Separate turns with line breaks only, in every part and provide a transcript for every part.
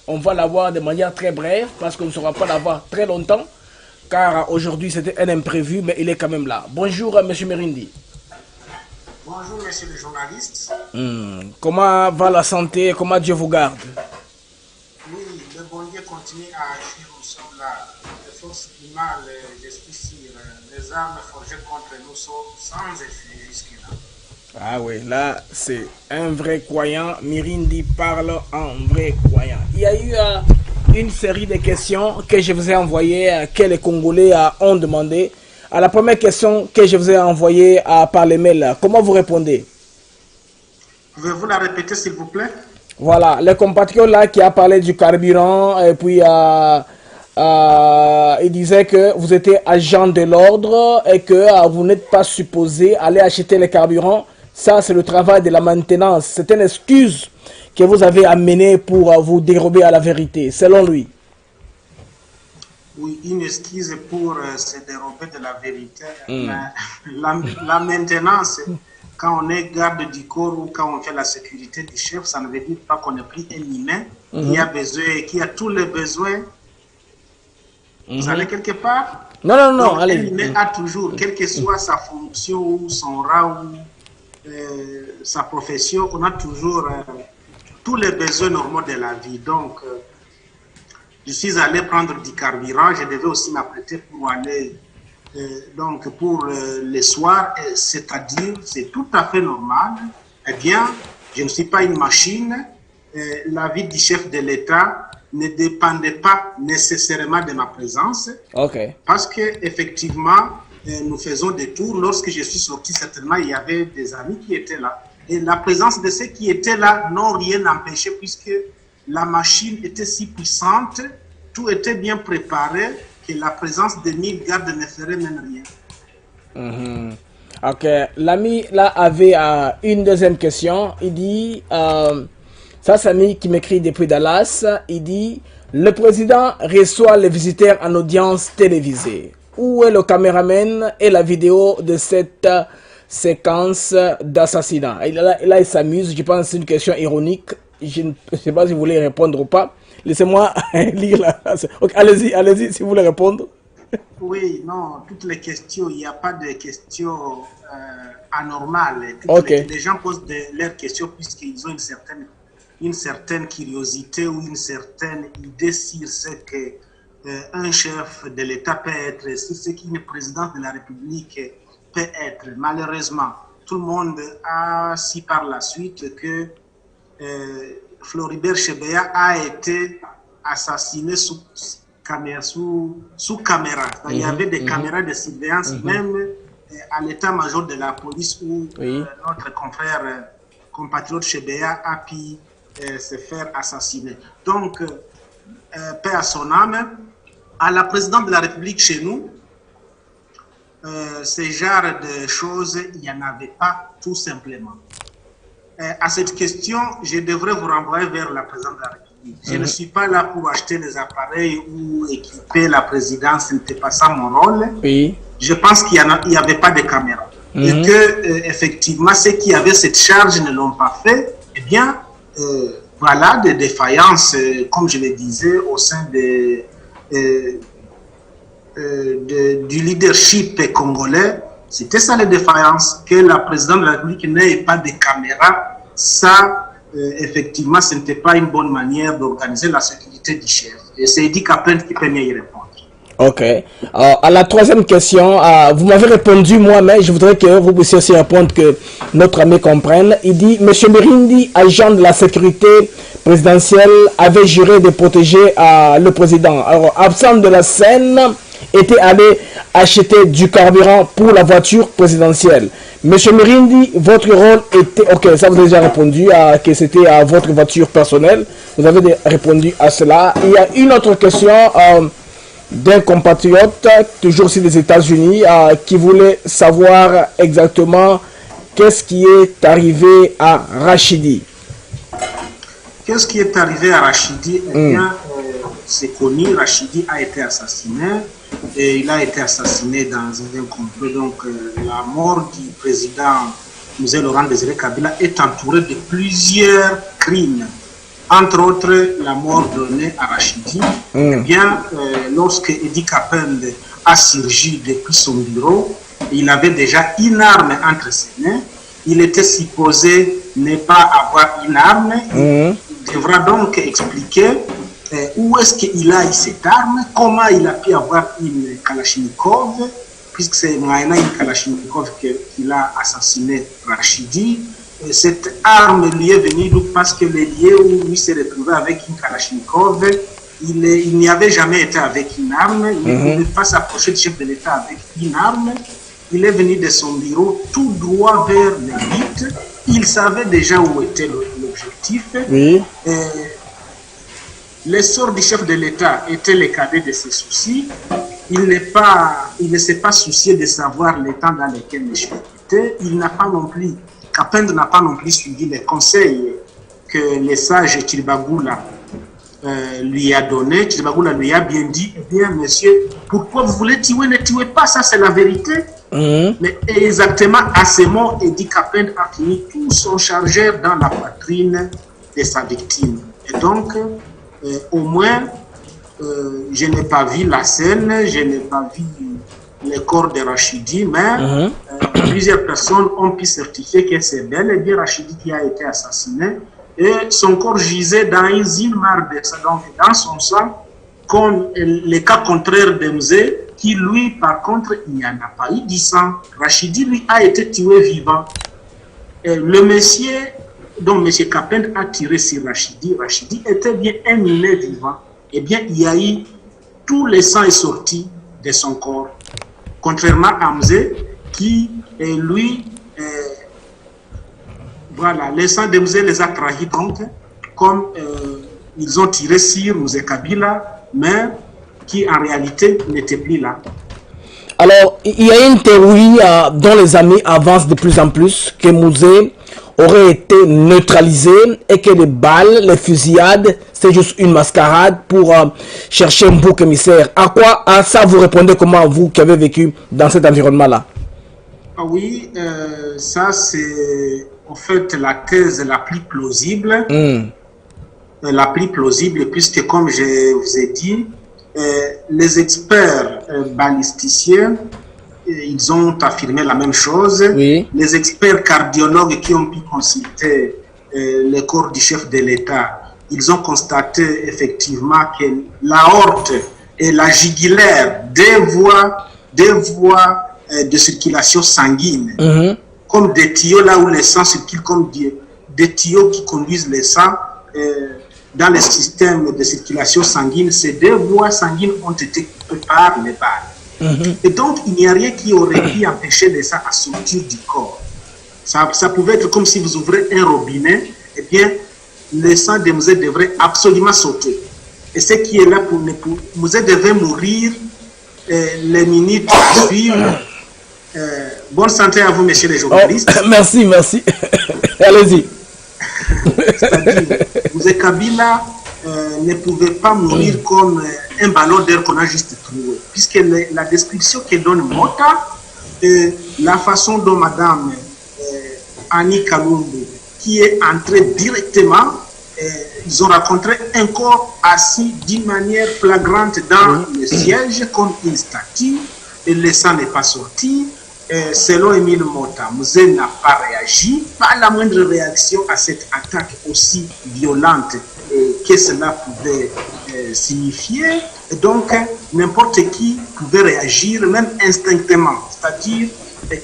On va l'avoir de manière très brève parce qu'on ne saura pas l'avoir très longtemps. Car aujourd'hui c'était un imprévu, mais il est quand même là. Bonjour Monsieur Merindi.
Bonjour monsieur le journaliste.
Comment va la santé? Comment Dieu vous garde?
Oui, le bon Dieu continue à agir. Nous sommes là. Les forces du mal, je suis sûr, les armes forgées contre nous sont sans effet jusque-là.
Ah oui, là c'est un vrai croyant. Mirindi parle en vrai croyant. Il y a eu une série de questions que je vous ai envoyées, que les Congolais ont demandé. À la première question que je vous ai envoyée par les mails, comment vous répondez?
Pouvez-vous la répéter s'il vous plaît?
Voilà, les compatriotes là qui a parlé du carburant et puis il disait que vous étiez agent de l'ordre et que vous n'êtes pas supposé aller acheter les carburants. Ça, c'est le travail de la maintenance. C'est une excuse que vous avez amenée pour vous dérober à la vérité, selon lui.
Oui, une excuse pour se dérober de la vérité. La maintenance, quand on est garde du corps ou quand on fait la sécurité du chef, ça ne veut dire pas qu'on est pris un humain qui a besoin, qui a tous les besoins. Vous allez quelque part?
Non, non, non,
donc,
allez.
Un humain a toujours, quelle que soit sa fonction ou son rang ou sa profession, on a toujours tous les besoins normaux de la vie. Donc, je suis allé prendre du carburant, je devais aussi m'apprêter pour aller donc pour les soirs, c'est-à-dire, c'est tout à fait normal. Eh bien, je ne suis pas une machine. La vie du chef de l'État ne dépendait pas nécessairement de ma présence.
Okay.
Parce qu'effectivement, nous faisons des tours. Lorsque je suis sorti, certainement, il y avait des amis qui étaient là. Et la présence de ceux qui étaient là n'ont rien empêché puisque la machine était si puissante, tout était bien préparé que la présence de 1000 gardes ne ferait même rien.
Ok, l'ami là avait une deuxième question. Il dit, ça c'est l'ami qui m'écrit depuis Dallas, il dit, le président reçoit les visiteurs en audience télévisée. Où est le caméraman et la vidéo de cette séquence d'assassinat? Là, il s'amuse, je pense que c'est une question ironique. Je ne sais pas si vous voulez répondre ou pas. Laissez-moi lire là. Okay, allez-y si vous voulez répondre.
Oui, non, toutes les questions, il n'y a pas de questions anormales. Les gens posent leurs questions puisqu'ils ont une certaine curiosité ou une certaine idée sur ce que un chef de l'État peut être, sur ce qu'une présidence de la République peut être. Malheureusement, tout le monde a su par la suite que Floribert Chebeya a été assassiné sous caméra. Il y avait des caméras de surveillance, même à l'état-major de la police où notre confrère, compatriote Chebeya a pu se faire assassiner. Donc, paix à son âme, à la présidente de la République chez nous, ce genre de choses, il n'y en avait pas tout simplement. À cette question, je devrais vous renvoyer vers la présidente de la République. Je ne suis pas là pour acheter les appareils ou équiper la présidence, ce n'était pas ça mon rôle. Oui. Je pense qu'il n'y avait pas de caméra. Et que, effectivement, ceux qui avaient cette charge ne l'ont pas fait. Eh bien, voilà des défaillances, comme je le disais, au sein du leadership congolais. C'était ça les défaillances, que la présidente de la République n'ait pas de caméra. Ça, effectivement, ce n'était pas une bonne manière d'organiser la sécurité du chef. Et c'est Eddie Caplin qui peut mieux y répondre.
Ok. À la troisième question, vous m'avez répondu moi, mais je voudrais que vous puissiez aussi répondre, que notre ami comprenne. Il dit, Monsieur Merindi, agent de la sécurité présidentielle, avait juré de protéger le président. Alors, absent de la scène, était allé acheter du carburant pour la voiture présidentielle. Monsieur Merindi, votre rôle était... Ok, ça vous avez déjà répondu, que c'était votre voiture personnelle. Vous avez répondu à cela. Il y a une autre question d'un compatriote, toujours aussi des États-Unis, qui voulait savoir exactement qu'est-ce qui est arrivé à Rachidi.
Qu'est-ce qui est arrivé à Rachidi? Eh bien, c'est connu, Rachidi a été assassiné. Et il a été assassiné dans un complot. Donc, la mort du président Mzee Laurent Désiré Kabila est entourée de plusieurs crimes. entre autres la mort donnée à Rachidi. Eh bien, lorsque Edi Kapende a surgi depuis son bureau, il avait déjà une arme entre ses mains. Il était supposé ne pas avoir une arme. Il devra donc expliquer où est-ce qu'il a eu cette arme, comment il a pu avoir une Kalachnikov, puisque c'est Maïna une Kalachnikov qu'il a assassiné Rachidi. Cette arme lui est venue parce que le lieu où il s'est retrouvé avec une Kalachnikov, il n'y avait jamais été avec une arme, il ne pouvait pas s'approcher du chef de l'État avec une arme. Il est venu de son bureau tout droit vers l'élite. Il savait déjà où était l'objectif. Oui. L'essor du chef de l'État était le cadet de ses soucis. Il ne s'est pas soucié de savoir l'état dans lequel le chef était. Il n'a pas non plus, Kapende n'a pas non plus suivi les conseils que le sage Tshilibagula lui a donné. Tshilibagula lui a bien dit, eh bien monsieur, pourquoi vous voulez tuer, ne tuez pas, ça c'est la vérité. Mais exactement à ces mots, Edi Kapende a fini tout son chargeur dans la poitrine de sa victime. Et donc, au moins, je n'ai pas vu la scène, je n'ai pas vu le corps de Rachidi, mais plusieurs personnes ont pu certifier que c'est bel et bien Rachidi qui a été assassiné. Et son corps gisait dans une mare de sang, donc dans son sang, comme le cas contraire de Mzé, qui lui, par contre, il n'y en a pas eu du sang. Rachidi, lui, a été tué vivant. Et le monsieur, dont M. Kapende a tiré sur Rachidi, Rachidi était bien un minet vivant. Eh bien, il y a eu, tout le sang est sorti de son corps. Contrairement à Mzé, qui, lui, voilà, le sang de Mzé les a trahis, donc, comme ils ont tiré sur Mzé Kabila, mais qui en réalité n'était plus là.
Alors, il y a une théorie dont les amis avancent de plus en plus que Mzé aurait été neutralisé et que les balles, les fusillades, c'est juste une mascarade pour chercher un bouc émissaire. À ça vous répondez comment, vous qui avez vécu dans cet environnement-là?
Ah oui, ça c'est en fait la thèse la plus plausible. La plus plausible, puisque comme je vous ai dit, les experts balisticiens, ils ont affirmé la même chose. Oui. Les experts cardiologues qui ont pu consulter le corps du chef de l'État, ils ont constaté effectivement que l'aorte et la jugulaire, deux voies de circulation sanguine, comme des tuyaux là où le sang circule, comme des tuyaux qui conduisent le sang dans le système de circulation sanguine, ces deux voies sanguines ont été coupées par les balles. Et donc, il n'y a rien qui aurait pu empêcher le sang à sortir du corps. Ça pouvait être comme si vous ouvrez un robinet, eh bien, le sang de Mzé devrait absolument sauter. Et ce qui est là pour Mzé devait mourir les minutes à suivre. Bonne santé à vous, messieurs les journalistes.
Oh, merci. Allez-y.
C'est-à-dire, Mzé Kabila ne pouvait pas mourir comme un ballon d'air qu'on a juste trouvé. Puisque la description que donne Mota, la façon dont Madame Annie Kalumbu, qui est entrée directement, ils ont rencontré un corps assis d'une manière flagrante dans le siège comme une statue, et le sang n'est pas sorti. Selon Émile Mota, Mzé n'a pas réagi, pas la moindre réaction à cette attaque aussi violente que cela pouvait signifier. Et donc, n'importe qui pouvait réagir, même instinctivement. C'est-à-dire,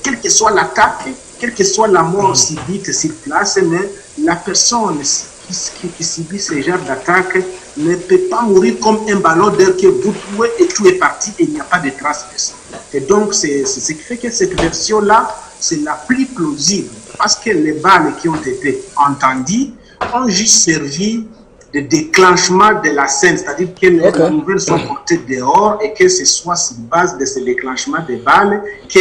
quelle que soit l'attaque, quelle que soit la mort subite sur place, mais la personne qui subit ce genre d'attaque ne peut pas mourir comme un ballon d'air que vous trouvez et tout est parti et il n'y a pas de traces de ça. Et donc, c'est ce qui fait que cette version-là, c'est la plus plausible. Parce que les balles qui ont été entendues ont juste servi de déclenchement de la scène, c'est-à-dire que les nouvelles soient portées dehors et que ce soit sur base de ce déclenchement des balles que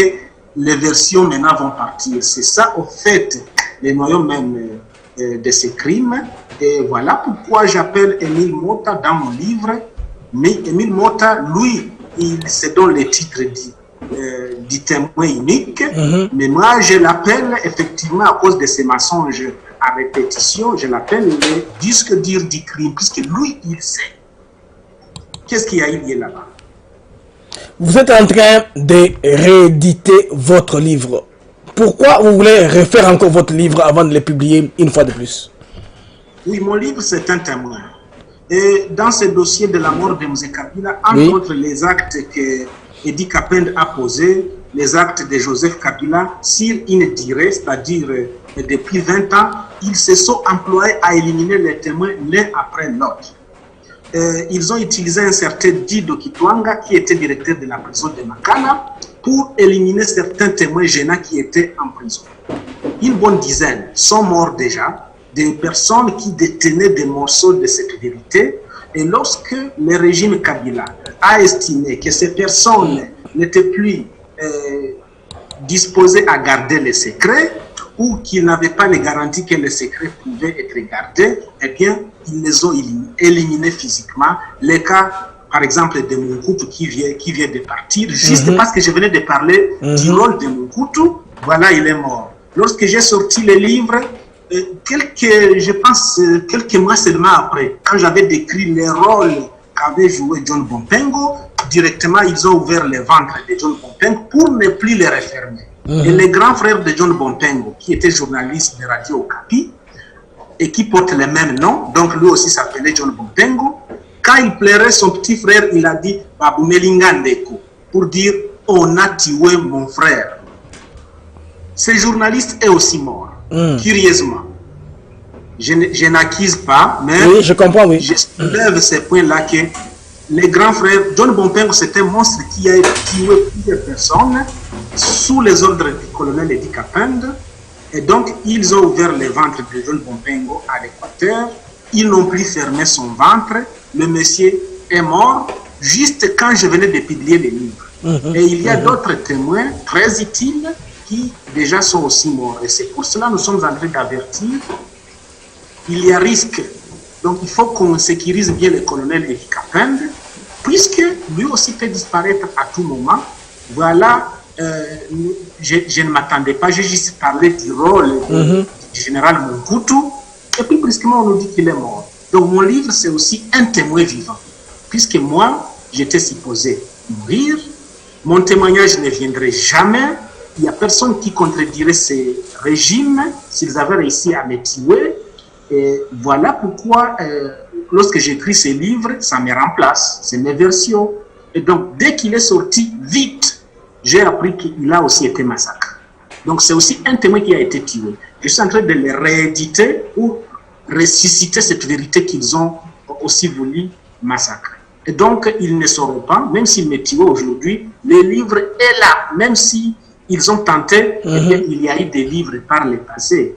les versions maintenant vont partir. C'est ça, au fait, les noyaux même de ces crimes. Et voilà pourquoi j'appelle Émile Mota dans mon livre. Mais Émile Mota, lui, c'est dont le titre dit. du témoin unique, mais moi je l'appelle effectivement à cause de ces mensonges à répétition, je l'appelle le disque dur du crime, puisque lui il sait. Qu'est-ce qu'il y a eu là-bas?
Vous êtes en train de rééditer votre livre. Pourquoi vous voulez refaire encore votre livre avant de le publier une fois de plus?
Oui, mon livre c'est un témoin. Et dans ce dossier de la mort de Mzee Kabila, entre autres les actes que Edi Kapende a posés, les actes de Joseph Kabila, sur une durée, c'est-à-dire depuis 20 ans, ils se sont employés à éliminer les témoins l'un après l'autre. Ils ont utilisé un certain Dido Kitwanga, qui était directeur de la prison de Makala, pour éliminer certains témoins gênants qui étaient en prison. Une bonne dizaine sont morts déjà, des personnes qui détenaient des morceaux de cette vérité. Et lorsque le régime Kabila a estimé que ces personnes n'étaient plus disposées à garder les secrets, ou qu'ils n'avaient pas les garanties que les secrets pouvaient être gardés, eh bien, ils les ont éliminés physiquement. Les cas, par exemple, de Moukoutou qui vient de partir, juste parce que je venais de parler du rôle de Moukoutou, voilà, il est mort. Lorsque j'ai sorti le livre, quelques mois seulement après, quand j'avais décrit les rôles qu'avait joué John Bompengo, directement, ils ont ouvert les ventres de John Bompengo pour ne plus les refermer. Et le grand frère de John Bompengo, qui était journaliste de Radio Okapi, et qui porte le même nom, donc lui aussi s'appelait John Bompengo, quand il plairait son petit frère, il a dit « Babou Melingandeko » pour dire « On a tué mon frère ». Ce journaliste est aussi mort, curieusement. Je n'accuse pas, mais
oui, je comprends, oui.
Je soulève ces points-là que les grands frères, John Bompengo, c'est un monstre qui a tué plusieurs personnes sous les ordres du colonel Edi Kapende. Et donc, ils ont ouvert les ventres de John Bompengo à l'Équateur. Ils n'ont plus fermé son ventre. Le monsieur est mort juste quand je venais de publier les livres. Et il y a d'autres témoins très utiles qui déjà sont aussi morts. Et c'est pour cela que nous sommes en train d'avertir. Il y a risque. Donc, il faut qu'on sécurise bien le colonel Edi Kapende, puisque lui aussi peut disparaître à tout moment. Voilà, je ne m'attendais pas, j'ai juste parlé du rôle du général Moukoutou, et puis brusquement on nous dit qu'il est mort. Donc mon livre c'est aussi un témoin vivant, puisque moi j'étais supposé mourir, mon témoignage ne viendrait jamais, il n'y a personne qui contredirait ces régimes s'ils avaient réussi à me tuer, et voilà pourquoi lorsque j'écris ces livres, ça me remplace, c'est mes versions. Et donc dès qu'il est sorti, vite, j'ai appris qu'il a aussi été massacré. Donc c'est aussi un témoin qui a été tué. Je suis en train de les rééditer pour ressusciter cette vérité qu'ils ont aussi voulu massacrer. Et donc ils ne sauront pas, même s'ils me tuent aujourd'hui, le livre est là. Même si ils ont tenté, eh bien, il y a eu des livres par le passé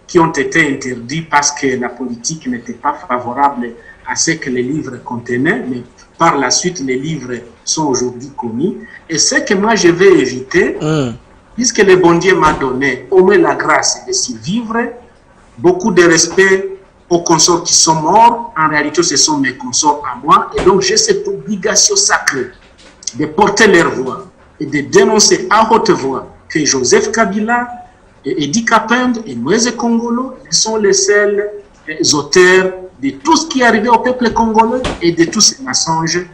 qui ont été interdits parce que la politique n'était pas favorable à ce que les livres contenaient, mais par la suite, les livres sont aujourd'hui commis. Et ce que moi, je vais éviter, puisque le bon Dieu m'a donné au moins la grâce de survivre, beaucoup de respect aux consorts qui sont morts. En réalité, ce sont mes consorts à moi. Et donc, j'ai cette obligation sacrée de porter leur voix et de dénoncer à haute voix que Joseph Kabila, et Edi Kapende et Moïse Kongolo, ils sont les seuls auteurs de tout ce qui est arrivé au peuple congolais et de tous ces mensonges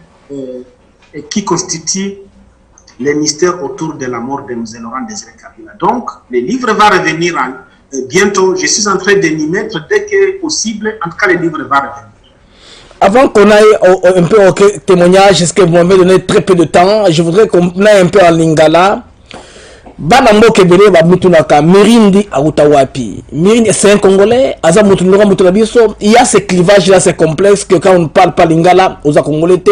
qui constituent les mystères autour de la mort de Mzee Laurent Désiré Kabila. Donc, le livre va revenir bientôt. Je suis en train de m'y mettre dès que possible. En tout cas, le livre va revenir.
Avant qu'on aille un peu au témoignage, est-ce que vous m'avez donné très peu de temps, je voudrais qu'on aille un peu en lingala. Bana mboke bele ba mutunaka Mirindi Aoutawapi. Mirindi c'est un Congolais, aza mutunaka mutulabiso. Il y a ce clivage là, c'est complexe que quand on ne parle pas lingala, aux Congolais.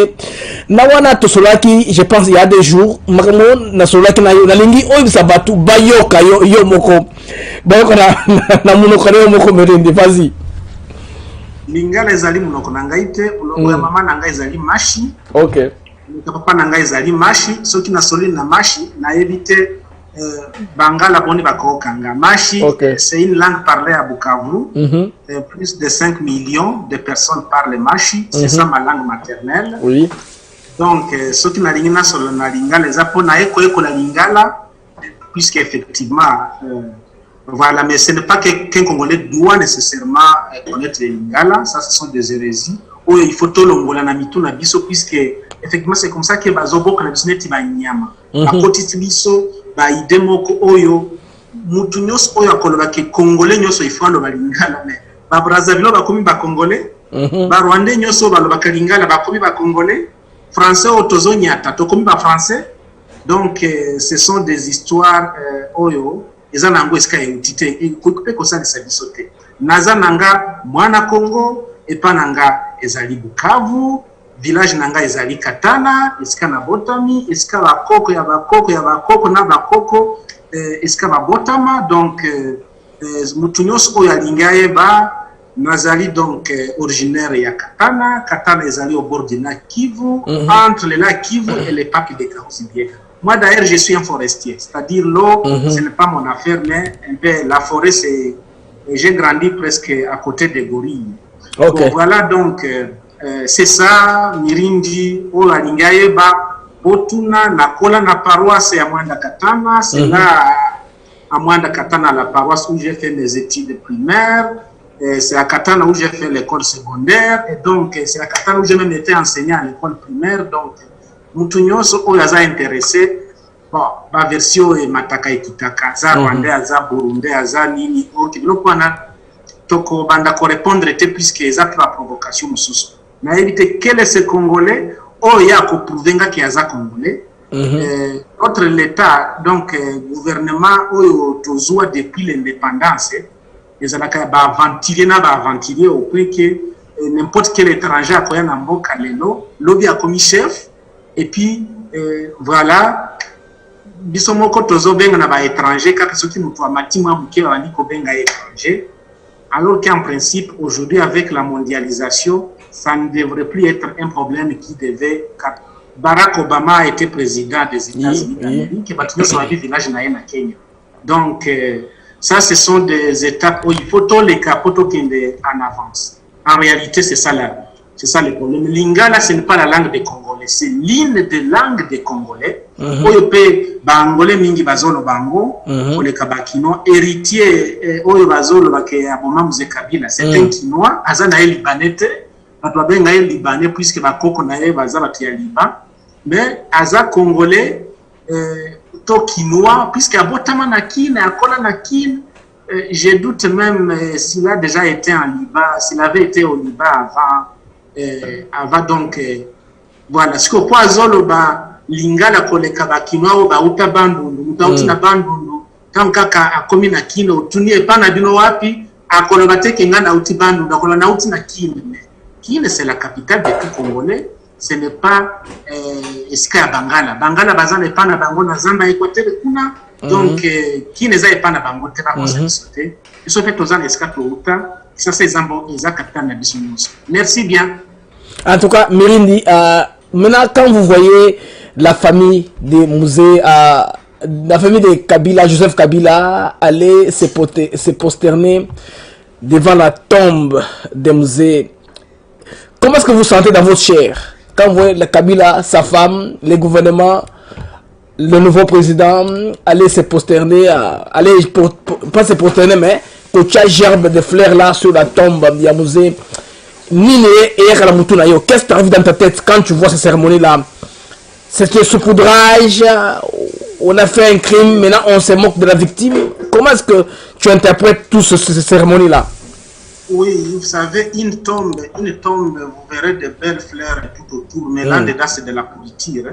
Nawana tosolaki, je pense il y a des jours, marmon na solaki na lingi oyo sabatu bayoka yo moko. Bayoko na munoko yo moko Mirindi, vas-y.
Lingala ezali munoko na ngai te, munoko ya mama na ngai ezali mashi.
OK.
Papa na ngai ezali mashi, soki na soli na mashi na éviter Bangala boni bakokanga. Mashi, c'est une langue parlée à Bukavu. Plus de 5 millions de personnes parlent Mashi. C'est ça ma langue maternelle.
Oui.
Donc, ce qui n'a rien à sur la lingala, les Japonais connaissent la lingala, puisqu'effectivement, voilà, mais ce n'est pas qu'un Congolais doit nécessairement connaître les lingala, ça ce sont des hérésies. Ou il faut tout l'ongola na mitu na biso, puisque effectivement c'est comme ça que bazobo kana bisneti ba nyama. Ba kotiti biso ba idemoko oyo mutu nyos oyo akoloba ke Congolais nyos il faut lo ba lingala mais ba Brazzaville ba komi ba Congolais, ba Rwandais nyos ba lo ba lingala ba komi ba Congolais. Français otozo nyata to komi ba français. Donc ce sont des histoires oyo ezana ngo eska yutite ikupe ko ça de sa bisote nazananga mwana Congo epananga ezali Bukavu village nanga ezali Katana eska na Botami eska bakoko ya bakoko na bakoko eska ba Botama donc mutunyos oyo alingaye ba nazali donc originaire ya Katana ezali au bord du lac Kivu entre le lac Kivu et le parc de Kahuzi-Biega. Moi d'ailleurs je suis un forestier, c'est-à-dire l'eau ce n'est pas mon affaire mais un peu la forêt c'est j'ai grandi presque à côté des gorilles. Okay. Bon, voilà donc c'est ça Mirindi ola lingaye ba botuna na kola na paroisse ya Mwanda Katana, c'est là à Mwanda Katana la paroisse où j'ai fait mes études primaires. C'est à Katana où j'ai fait l'école secondaire et donc c'est à Katana où j'ai même été enseignant à l'école primaire. Donc mutunyoso oyo aza intéressé bon ba version et mataka ekitaka za Rwanda za Burundi za nini ok biloko na toko banda ko répondre te puisque eza pour provocation mususu na éviter quel est ce Congolais oyo ya ko prouvenga ki aza Congolais notre l'état donc gouvernement oyo tozwa depuis l'indépendance ezalaka ba ventiler au point que n'importe quel étranger akoya na mboka lelo lobi a commis chef. Et puis, voilà, bisomoko tozo benga na ba étranger kaka soki mutu amatima muke bandi ko benga étranger, alors qu'en principe aujourd'hui avec la mondialisation ça ne devrait plus être un problème qui devait. Barack Obama a été président des États-Unis d'Amérique et battu sur un village na Kenya. Donc ça ce sont des étapes où il faut tous les capotes qui en avance. En réalité c'est ça là. C'est ça le problème. Lingala, ce n'est pas la langue des Congolais, c'est l'une des langues des Congolais. Oyo pe bangolais mingi bazolo bango, ole kabakino héritier oyo bazolo bake aboma muze Kabila, c'est un Kinois, azana libanete, batwa benga libanais puisque bakoko na ye baza batu ya Liban, mais aza Congolais to Kinois puisque abotama na Kine, akola na Kine. Je doute même s'il a déjà été en Liban, s'il avait été au Liban avant donc voilà ce que kwa zolo ba lingala koleka bakino ba uta bandundu mutauti na bandundu tankaka akomi na kino tunie pana bino wapi akoloba teke ngana uti bandundu akola na uti na kino Kine c'est la capitale de tout Congolais, ce n'est pas eska Bangala bazana pana bango na zamba Équateur kuna donc Kine za pana bango te ba concepté ils fait aux ans eska to uta ça c'est zambo eza capitale na biso. Merci bien.
En tout cas, Mirindi, maintenant quand vous voyez la famille des musées, la famille de Kabila, Joseph Kabila, aller se prosterner devant la tombe des musées, comment est-ce que vous sentez dans votre chair quand vous voyez la Kabila, sa femme, le gouvernement, le nouveau président, aller se prosterner, pas se prosterner, mais coacher gerbe de fleurs là sur la tombe des musées? Qu'est-ce qui arrive dans ta tête quand tu vois ces cérémonies-là? C'était saupoudrage, on a fait un crime, maintenant on se moque de la victime. Comment est-ce que tu interprètes toutes ces cérémonies-là?
Oui, vous savez, une tombe, vous verrez de belles fleurs tout autour, mais là-dedans c'est de la pourriture.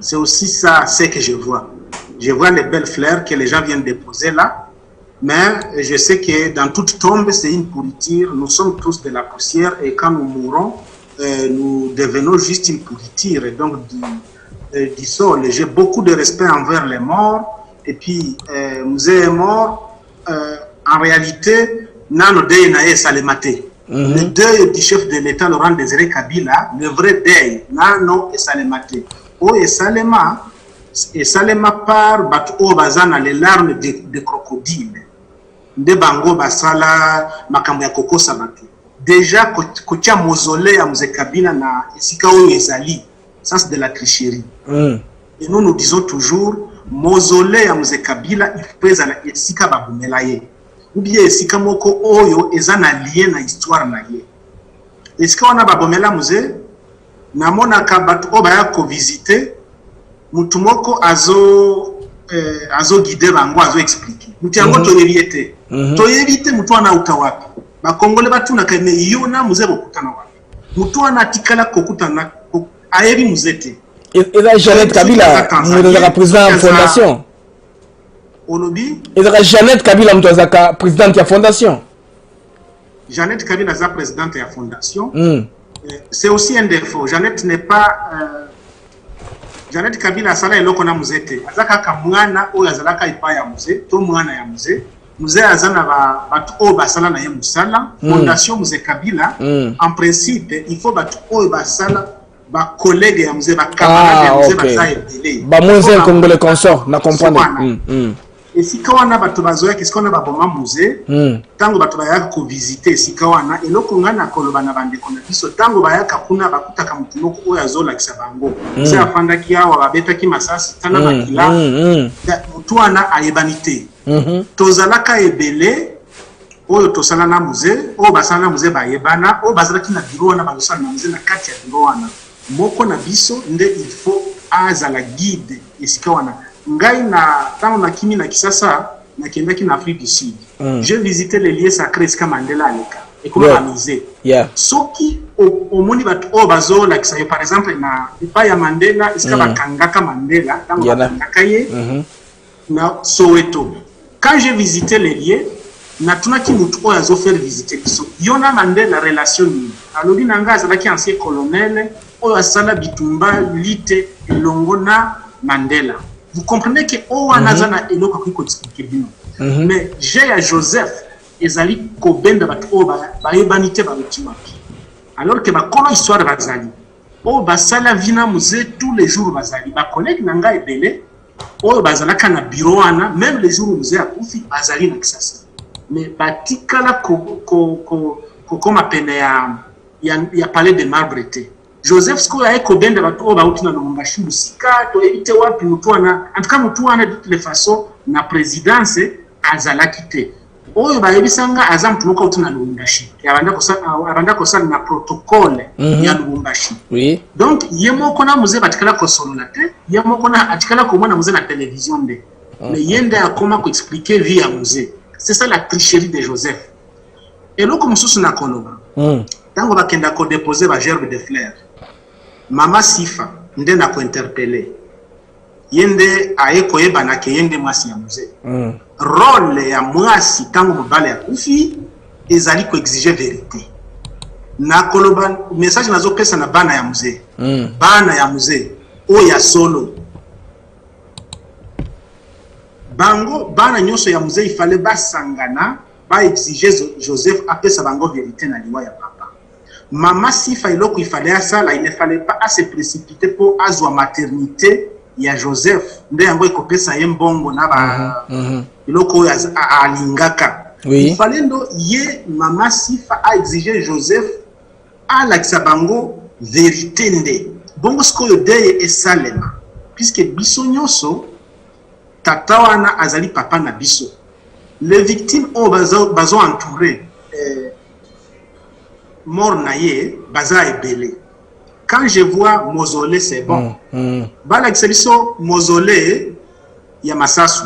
C'est aussi ça, ce que je vois. Je vois les belles fleurs que les gens viennent déposer là. Mais je sais que dans toute tombe, c'est une pourriture. Nous sommes tous de la poussière et quand nous mourons, nous devenons juste une pourriture. Donc, du sol, j'ai beaucoup de respect envers les morts. Et puis, musée est mort. En réalité, Nano Dey Nae Salemate. Le deuil du chef de l'État, Laurent Désiré Kabila, le vrai deuil, Nano et Salemate. Oh, et Salema par Batou Bazana, les larmes de crocodile. De bango basala makambo ya kokosa batu déjà kotia mausolée ya Mzee Kabila na esika oyo ezali Ça, c'est de la tricherie. Et nous disons toujours, mausolée à Mzee Kabila, il peut être esika babumela ye. Ou bien esika moko oyo ezana lien na histoire na ye. Esika wana babumela Mzee, namona kabatu obaya ko visiter, mutu moko azo guider bango, azo expliquer. Mutu yango toyebiete. Toyebite mutu wana utawapi. Ba Congolais batuna kame yona Mzee bokutana wapi. Mutu wana tikala kokutana ayebi Mzee.
Et là, Jeannette Kabila, la présidente de la fondation. Et là, Jeannette Kabila, présidente de la fondation.
Jeannette Kabila, la présidente de la fondation. C'est aussi un défaut. Jeannette n'est pas. Jeannette Kabila, ça est là qu'on a Mzete. Azaka Kamwana, ou Yazalaka Ipaya Mzé, tout Mwana ya Mzé. Mzé Azana va tout basala na Yamusala. Fondation Mzé Kabila, en principe, il faut battre au basala. Ba collègue ya Mzee, ba camarade ya Mzee baza ebele.
Ba mwenze Congolais consort, na comprendre.
Et si kawana bato bazoya kisko na ba boma Mzee, tango bato baya ko visiter si kawana eloko ngana koloba na bande kona biso tango baya kapuna bakutaka mutu moko oyo azola kisabango. C'est afanda kiawa babeta ki masasi tana bakila. Mutu wana ayebanite. Tozalaka ebele oyo tosala na Mzee, oyo basala na Mzee bayebana, oyo basala ki na biro wana bazosala na Mzee na kati ya biro wana. Moko na biso nde il faut azala guide esika wana ngai na tango na kimi na kisasa na kendaki na Afrique du Sud. J'ai visité les lieux sacrés esika Mandela aleka et comme la musée. Soki au moni bato o bazo la kisa par exemple na epa ya Mandela esika bakangaka Mandela tango bakangaka ye na Soweto. Quand j'ai visité les lieux na tunaki mutu oyo azo faire visiter biso yona Mandela relation ni alobi nanga azalaki ancien colonel oyo asala bitumba lite elongo na Mandela. Vous comprenez que owana zana eloko ko expliquer bino. Mais j'ai à Joseph ezali ko benda bato o ba ebanité ba mutima. Alors que ba kono histoire bazali o basala vina Mzee tous les jours bazali ba collègue nanga ebele oyo bazalaka na bureau wana même les jours Mzee akufi bazali na kisasa. Mais batikala comme appelé ya palais de marbre était. Joseph Sko ya eko bende batu oba utina na Lubumbashi musika to evite wapi mutu wana en tout cas mutu wana de toutes les façons na présidence azala kite oyo ba yebisanga azam tumuka utina na Lubumbashi abanda ko sa na protocole ya Lubumbashi. Oui. Donc yemoko na Mzee batikala ko solola te yemoko na atikala ko mona Mzee na télévision de mais yende akoma ko expliquer vie ya Mzee. C'est ça la tricherie de Joseph. Et là, comme ça, na koloba. Tango bakenda ko déposer ba gerbe de fleurs. Mama Sifa nde na ko interpeller. Yende aeko yeba na ke yende mwasi ya Mzee. Rôle ya mwasi tango mobale ya kufi ezali ko exiger vérité. Na koloba message nazo pesa na bana ya Mzee. Bana ya Mzee o ya solo. Bango bana nyonso ya Mzee il fallait basangana ba exiger Joseph apesa bango vérité na liwa ya papa. Mama Sifa iloko il fallait ça là il ne fallait pas se précipiter pour azwa maternité ya Joseph nde yango ekopesa ye mbongo na ba iloko ya alingaka. Oui. Il fallait ndo ye Mama Sifa a exiger Joseph a la kisabango vérité nde bongo sko yo deye esalema puisque biso nyonso tata wana azali papa na biso. Les victimes ont bazo entouré mort naye baza ebele. Quand je vois mausolée c'est bon. Bala kisebiso mausolée ya Masasu.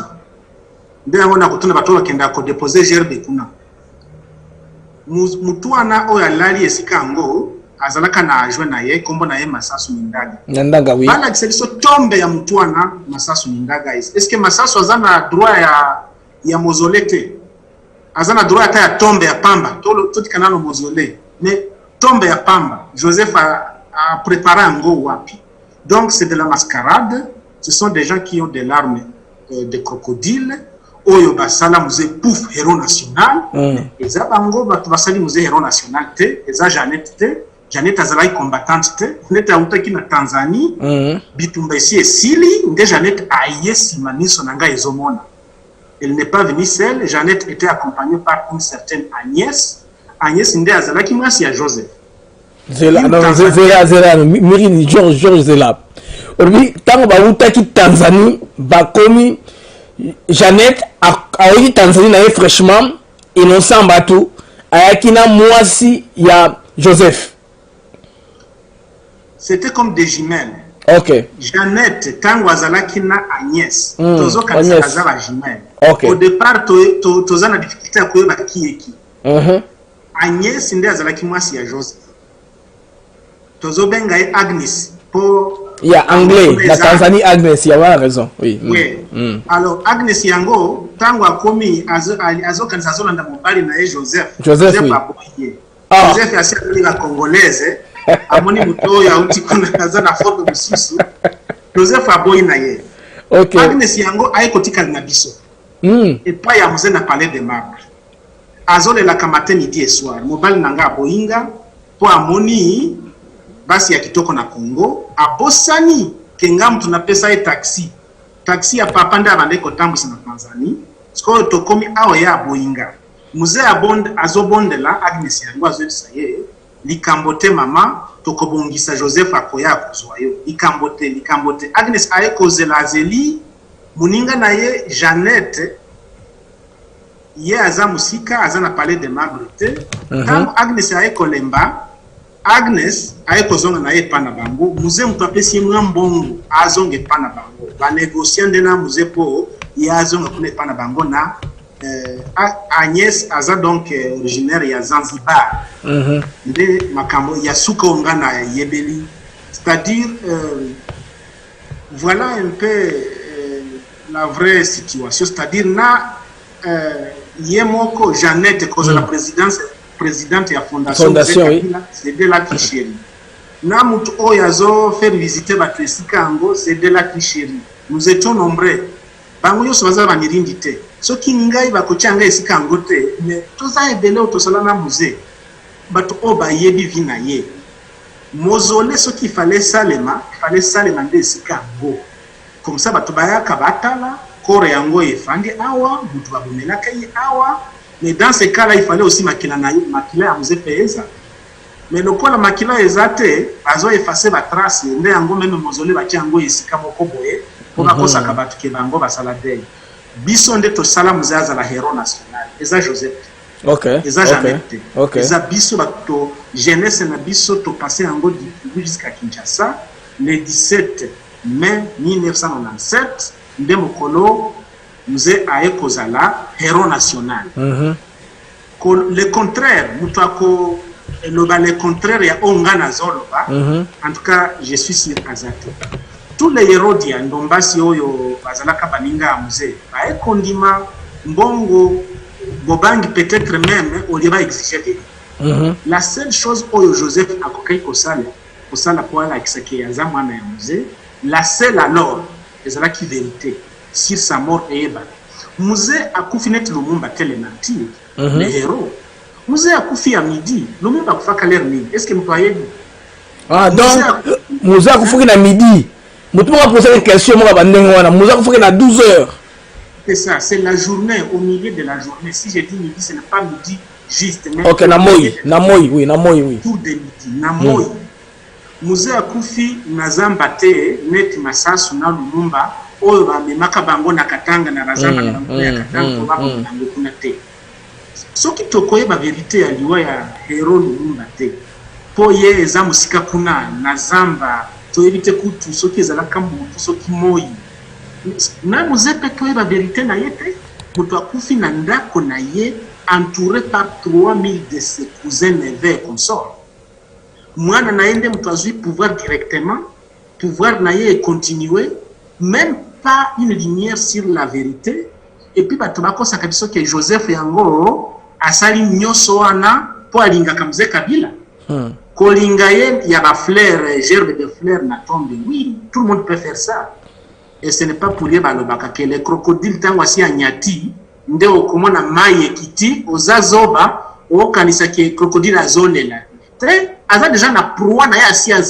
Nde ngona kutuna bato bakenda ko déposer gerbe kuna. Mutu wana oyo alali esika ngo azalaka na ajwe na ye kombo na ye Masasu Mindaga. Nandaga oui. Bala kisebiso tombe ya mutu wana Masasu Mindaga. Est-ce que Masasu azana droit ya mausolée te? Azana droit ya tombe ya pamba. Tout kanalo mausolée. Mais tombe ya pamba. Joseph a préparé un go wapi. Donc c'est de la mascarade. Ce sont des gens qui ont des larmes de crocodile. Oyo basala Mzee pouf héros national. Eza bango batu basali Mzee héros national te. Eza Jeannette te. Jeannette azalaki combattante te. Jeannette autaki na Tanzanie. Bitumba ici esili. Nde Jeannette aye simaniso nanga ezomona. Elle n'est pas venue seule. Jeannette était accompagnée par une certaine Agnès. Agnès nde azalaki mwasi ya Joseph.
Zela, non, Zela, Mirini, George Zela. Aujourd'hui, tant que Tanzanie, Bakomi, Jeannette, a eu Tanzanie, n'a fraîchement, innocent Batou, Ayakina, Moisi, il y a Joseph.
C'était comme des jumelles.
Ok.
Jeannette, tant Wazalakina, Agnès, Tozo
Agnès.
Kazaza, jumelle.
Ok.
Au départ, Toza na difficulté à courir qui est qui. Agnès, Inde Azalaki, moi, c'est Joseph. Tozo Benga et Agnes.
Il y a anglais, la Tanzanie Agnes, il y a raison. Oui.
Oui. Alors, Agnes Yango, tant a commis Azo Kansazolanda Mobali na Joseph.
Joseph, oui.
Joseph a servi la congolaise. Amoni Muto ya uti kuna kazana foto mususu. Joseph a boy na ye.
Ok.
Agnes Yango a ekotika na biso. Et pas ya mzee na palais de marbre. Azole la kamate midi et soir. Mobali nanga boinga po amoni basi ya kitoko na Congo abosani kenga mtu na pesa ye taxi ya papa nda abande kotambusa na Tanzania siko tokomi awo ya boinga mzee abonde azobondela Agnes yango azobisa ye likambote mama tokobongisa Joseph akoya kozwa yo likambote Agnes aye kozela azeli muninga na ye Jeannette ye aza musika aza na palais de marbre te tango Agnes aye kolemba Agnes aye kozonga na ye pana bango muze mtu apesi mwa mbongo azonge pana bango ba négocier ndena muze po ya azonga kuna pana bango na Agnès aza donc originaire ya Zanzibar nde makambo ya suka ongana yebeli c'est-à-dire voilà un peu la vraie situation c'est-à-dire na yemoko Jeannette cause la présidente ya fondation c'est de la Kisheri na mutu oyazo faire visiter batresika ango c'est de la Kisheri nous étions nombreux bango yo sobaza banirindi te soki ngai bakochanga esika ango te mais toza ebele otosala na musée bato oba yebi vina ye mozole soki fallait salema nde esika ango comme ça bato bayaka batala kore yango efandi awa mutu babomelaka ye awa. Mais dans ce cas-là, il fallait aussi makila ya musée pesa. Mais le quoi la makila ezate, bazo effacer ba trace, nde yango même mozole ba tiango esika moko boye, pour bakosa ka batu ke bango basala dei. Biso nde to sala musée za la héros national. Eza Joseph.
OK.
Eza Jeannette.
OK.
Eza biso bato jeunesse na biso to passer yango jusqu'à Kinshasa le 17 mai 1997 nde mokolo musée aye kozala héros national. Le contraire, le contraire ya ongana zoloba. En tout cas, je suis sur Azate. Tous les héros dia ndombasi oyo bazalaka baninga musée aye kondima mbongo bobangi peut-être même au lieu exiger. La seule chose oyo Joseph akokai kosala pour la kisaki ya zamana ya musée, la seule alors ezala ki vérité sur sa mort et eba. Musée a koufi net Lumumba telenati, les héros. Musée a koufi à midi, Lumumba koufa kaler midi. Est-ce que vous voyez?
Ah, donc, Musée a koufi à midi. Moutou m'a posé une question, Musée a koufi à 12 heures.
C'est ça, c'est la journée, au milieu de la journée. Si je dis midi, ce n'est pas midi juste.
Ok, Namoy, oui.
Tour de midi, Namoy. Musée a koufi nazambate, net masasu na Lumumba. Oyo bamemaka bango na Katanga na bazanga na bango ya Katanga ko bako na kuna te soki tokoyeba vérité ya liwa ya héros Lumumba te po ye eza musika kuna na zamba toyebite kutu soki ezalaka mutu soki moi na muzepe toyeba vérité na ye te mutu akufi na ndako na ye entouré par 3000 de ses cousins neveux et consorts mwana na ye nde mutu azwi pouvoir directement pouvoir na ye continuer même pas une lumière sur la vérité et puis batobako sakabiso que Joseph yango asali nyoso wana po alinga kamze Kabila kolinga ye ya ba fleur gerbe de fleurs na tombe oui tout le monde peut faire ça et ce n'est pas pour les balobaka que les crocodiles tango si anyati nde okomona mai ekiti ozazoba okanisa ke crocodile azolela très aza déjà na proie na ya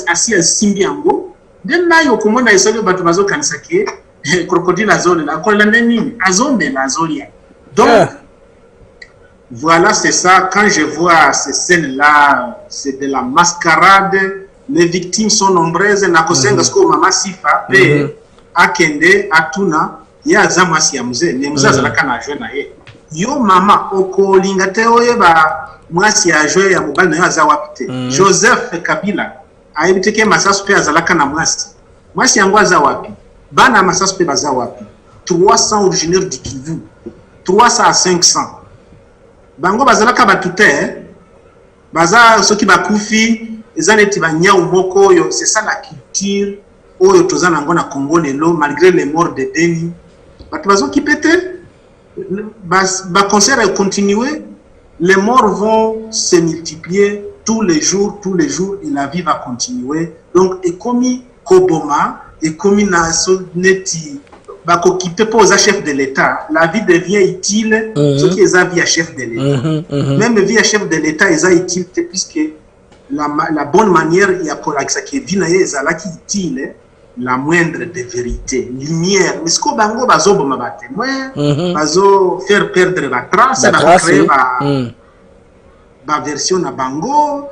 asi simbi yango den mai okomona esali bato bazo kanisa ke crocodile azolela akolela nini azombela azolia donc Voilà, c'est ça. Quand je vois ces scènes-là, c'est de la mascarade. Les victimes sont nombreuses. Nakosenga sko mama sifa pe akende atuna ya zamasi ya mzee. Ne mzee azalaka na jwe na ye. Yo mama okolinga te oyeba mwasi ya jwe ya mobali na yo aza wapi te. Joseph Kabila ayebiteke masasu pe azalaka na mwasi. Mwasi yango aza wapi? Bana masasu pe baza wapi? 300 originaires du Kivu. 300 à 500. Bango bazalaka batute baza soki bakufi ezaneti banyau moko yo, c'est ça la culture oyo tozana ngo na Congo lelo, malgré les morts de Denis batu bazo kipete ba concert va continuer, les morts vont se multiplier tous les jours et la vie va continuer. Donc et comme Koboma et comme neti bako quitter pour aux chef de l'État, la vie devient utile ce qui est vie à chef de l'État. Même vie à chef de l'État est utile puisque la bonne manière il y a pour ça qui vient là qui utile la moindre de vérité, lumière. Mais ce que bango bazo boma bate, moi bazo faire perdre la trace, ba créer ba version na bango,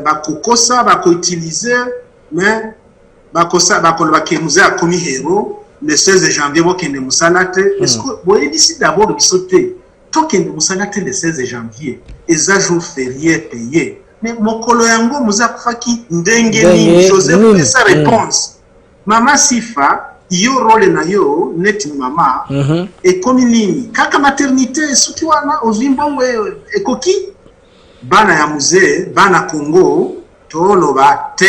ba kokosa ba ko utiliser, mais ba kosa ba ko ba kemuze a komi héros. Le 16 janvier, vous avez Moussalate. Est-ce que vous voyez ici d'abord le sauter? Tant que Moussalate le 16 janvier, et un jour férié payé. Mais mon coloyango Mousafaki Ndengeni, Joseph fait sa réponse. Maman Sifa, yo rôle na yo, net maman, et comme nini, kaka maternité, soki wana, ozimbongwe, et koki, bana ya musée, bana Congo, tolo ba te,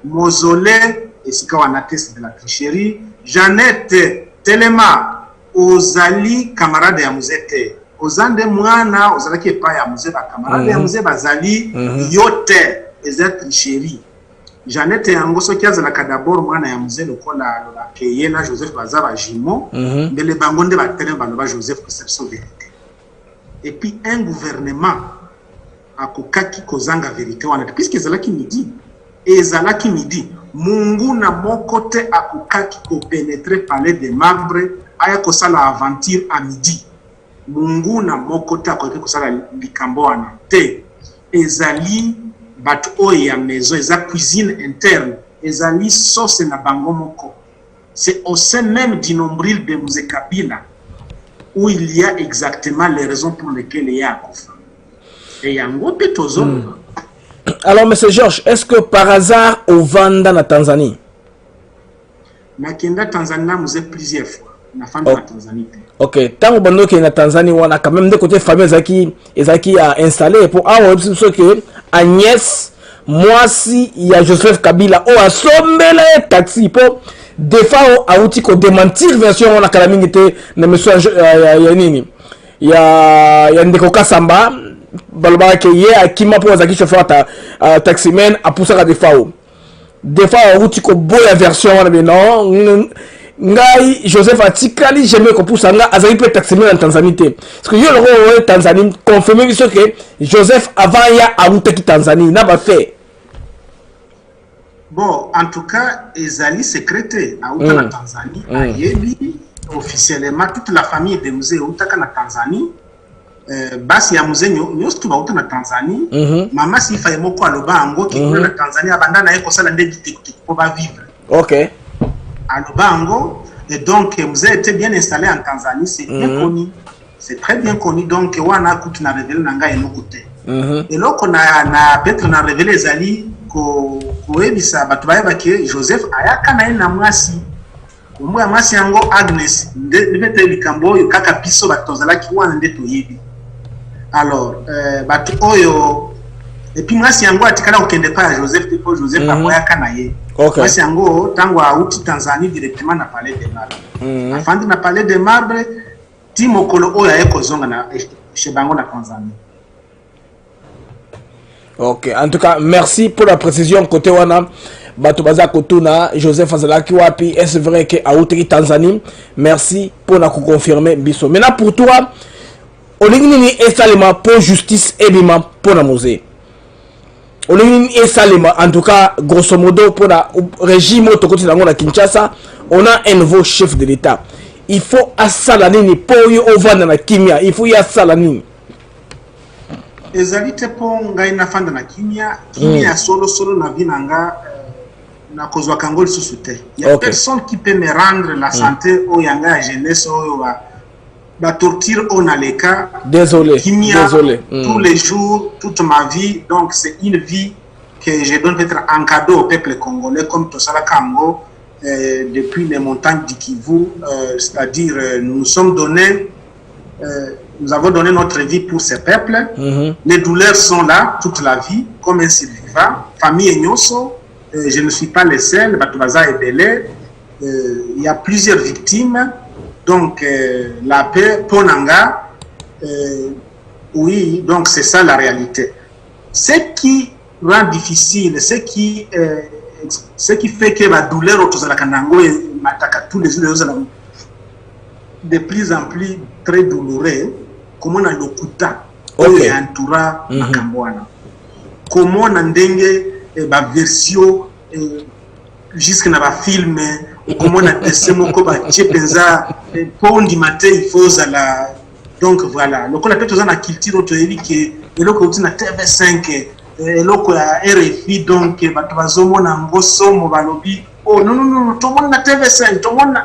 mausolée, et si kawana test de la tricherie, Jeannette Telema ozali camarade ya muzete ozande mwana ozala ki pa ya muze ba camarade ya muze bazali yote ezat tricherie. Jeannette yango soki azala ka d'abord mwana ya muze lokola la keye na Joseph bazaba jimo mbele bango nde ba tele ba Joseph perception vérité. Et puis un gouvernement akokaki kozanga vérité wana puisque ezalaki midi et ezalaki midi Mungu na moko te akokaki ko pénétrer palais de marbre aya kosala aventure à midi. Mungu na moko te akokaki kosala likambo wana te. Ezali batu oyo ya maison, eza cuisine interne, ezali sauce na bango moko. C'est au sein même du nombril de Mzee Kabila où il y a exactement les raisons pour lesquelles il y a akufa. Et yango pe tozo.
Alors, M. Georges, est-ce que par hasard, au Vanda, na Tanzanie?
Nakenda Tanzanie, nous plusieurs fois. Na femme de Tanzanie.
Ok, tant que na Tanzanie, on a quand même des côtés familles qui a installé pour avoir ce que Agnès, moi si il y a Joseph Kabila, oh a sommé taxi pour des fois a outil ko démentir version on a calamité na monsieur Yanini. Il y a Ndeko Kasamba. Balba ke ye akima po zaki chauffeur taximen a poussé à des fois route ko boya version wana non ngai Joseph atikali jamais ko poussa nga azali pe taximen en Tanzanie te parce que yo le Tanzanie confirmé que Joseph avant ya a route qui Tanzanie n'a pas fait.
Bon, en tout cas ezali secrétaire a route na Tanzanie a yebi officiellement toute la famille de musée utaka na Tanzanie. Basi ya muzenyo nyosto tu bauta na Tanzanie mama Sifa yemoko aloba ango ki na Tanzania bandana yeko sala ndeki pour ba vivre.
OK.
Aloba ango et donc muzé était bien installé en Tanzanie, c'est bien connu. C'est très bien connu donc wana kutu na révélé nanga enokote. Et loko na peut-être na révélé zali ko ebisa batu bayeba ke Joseph ayaka na ina mwasi. Kumwe mwasi yango Agnes ndete likambo yo kaka biso batozala ki wana ndeto yebi. Alors, oyo, et puis moi si yango atikala okende pa Joseph tipo Joseph amoya kanaye. Moi si yango tango a outi Tanzanie directement na palais de marbre. Afandi na palais de marbre ti mokolo oyo ayeko zonga na chez bango na Tanzanie.
OK, en tout cas, merci pour la précision côté wana. Batubaza Kotuna, Joseph Azalaki Wapi, est-ce vrai que a outi Tanzanie? Merci pour la confirmer biso. Maintenant pour toi Olingini esalema pour justice et bima pour la musée. Olingini esalema en tout cas grosso modo pour la régime autocoté dans la Kinshasa, on a un nouveau chef de l'État. Il faut asalanini pour y ovanda na kimia, il faut y asalanini.
ezali te po ngai nafanda na kimia kimia solo na vie na nga na kozwa kango lisusu te. Il y a personne qui peut me rendre la santé au yanga ya jeunesse oyo ba torture on a les cas.
Désolé.
Kimia, tous les jours, toute ma vie. Donc c'est une vie que je donne peut-être en cadeau au peuple congolais comme Tosala Kango depuis les montagnes du Kivu. C'est-à-dire nous sommes donnés, nous avons donné notre vie pour ces peuples. Les douleurs sont là toute la vie comme un survivant. Famille Enyoso, je ne suis pas le seul. Batubaza et Belé. Il y a plusieurs victimes. Donc, la paix, Ponanga, oui, donc c'est ça la réalité. Ce qui rend difficile, ce qui fait que la douleur autour de la Kanango et tous les jours de plus en plus très douloureux, comment on a le kuta, on est entouré Makambouana. Comment on a une version jusqu'à un film. Comment on a testé mon coba tchepenza pondi matin il faut la donc voilà le qu'on appelle tous la culture autoévi que le ko na TV5 le ko ya RFI donc batu bazomo na ngoso mo balobi oh non tout le monde na TV5 tout le monde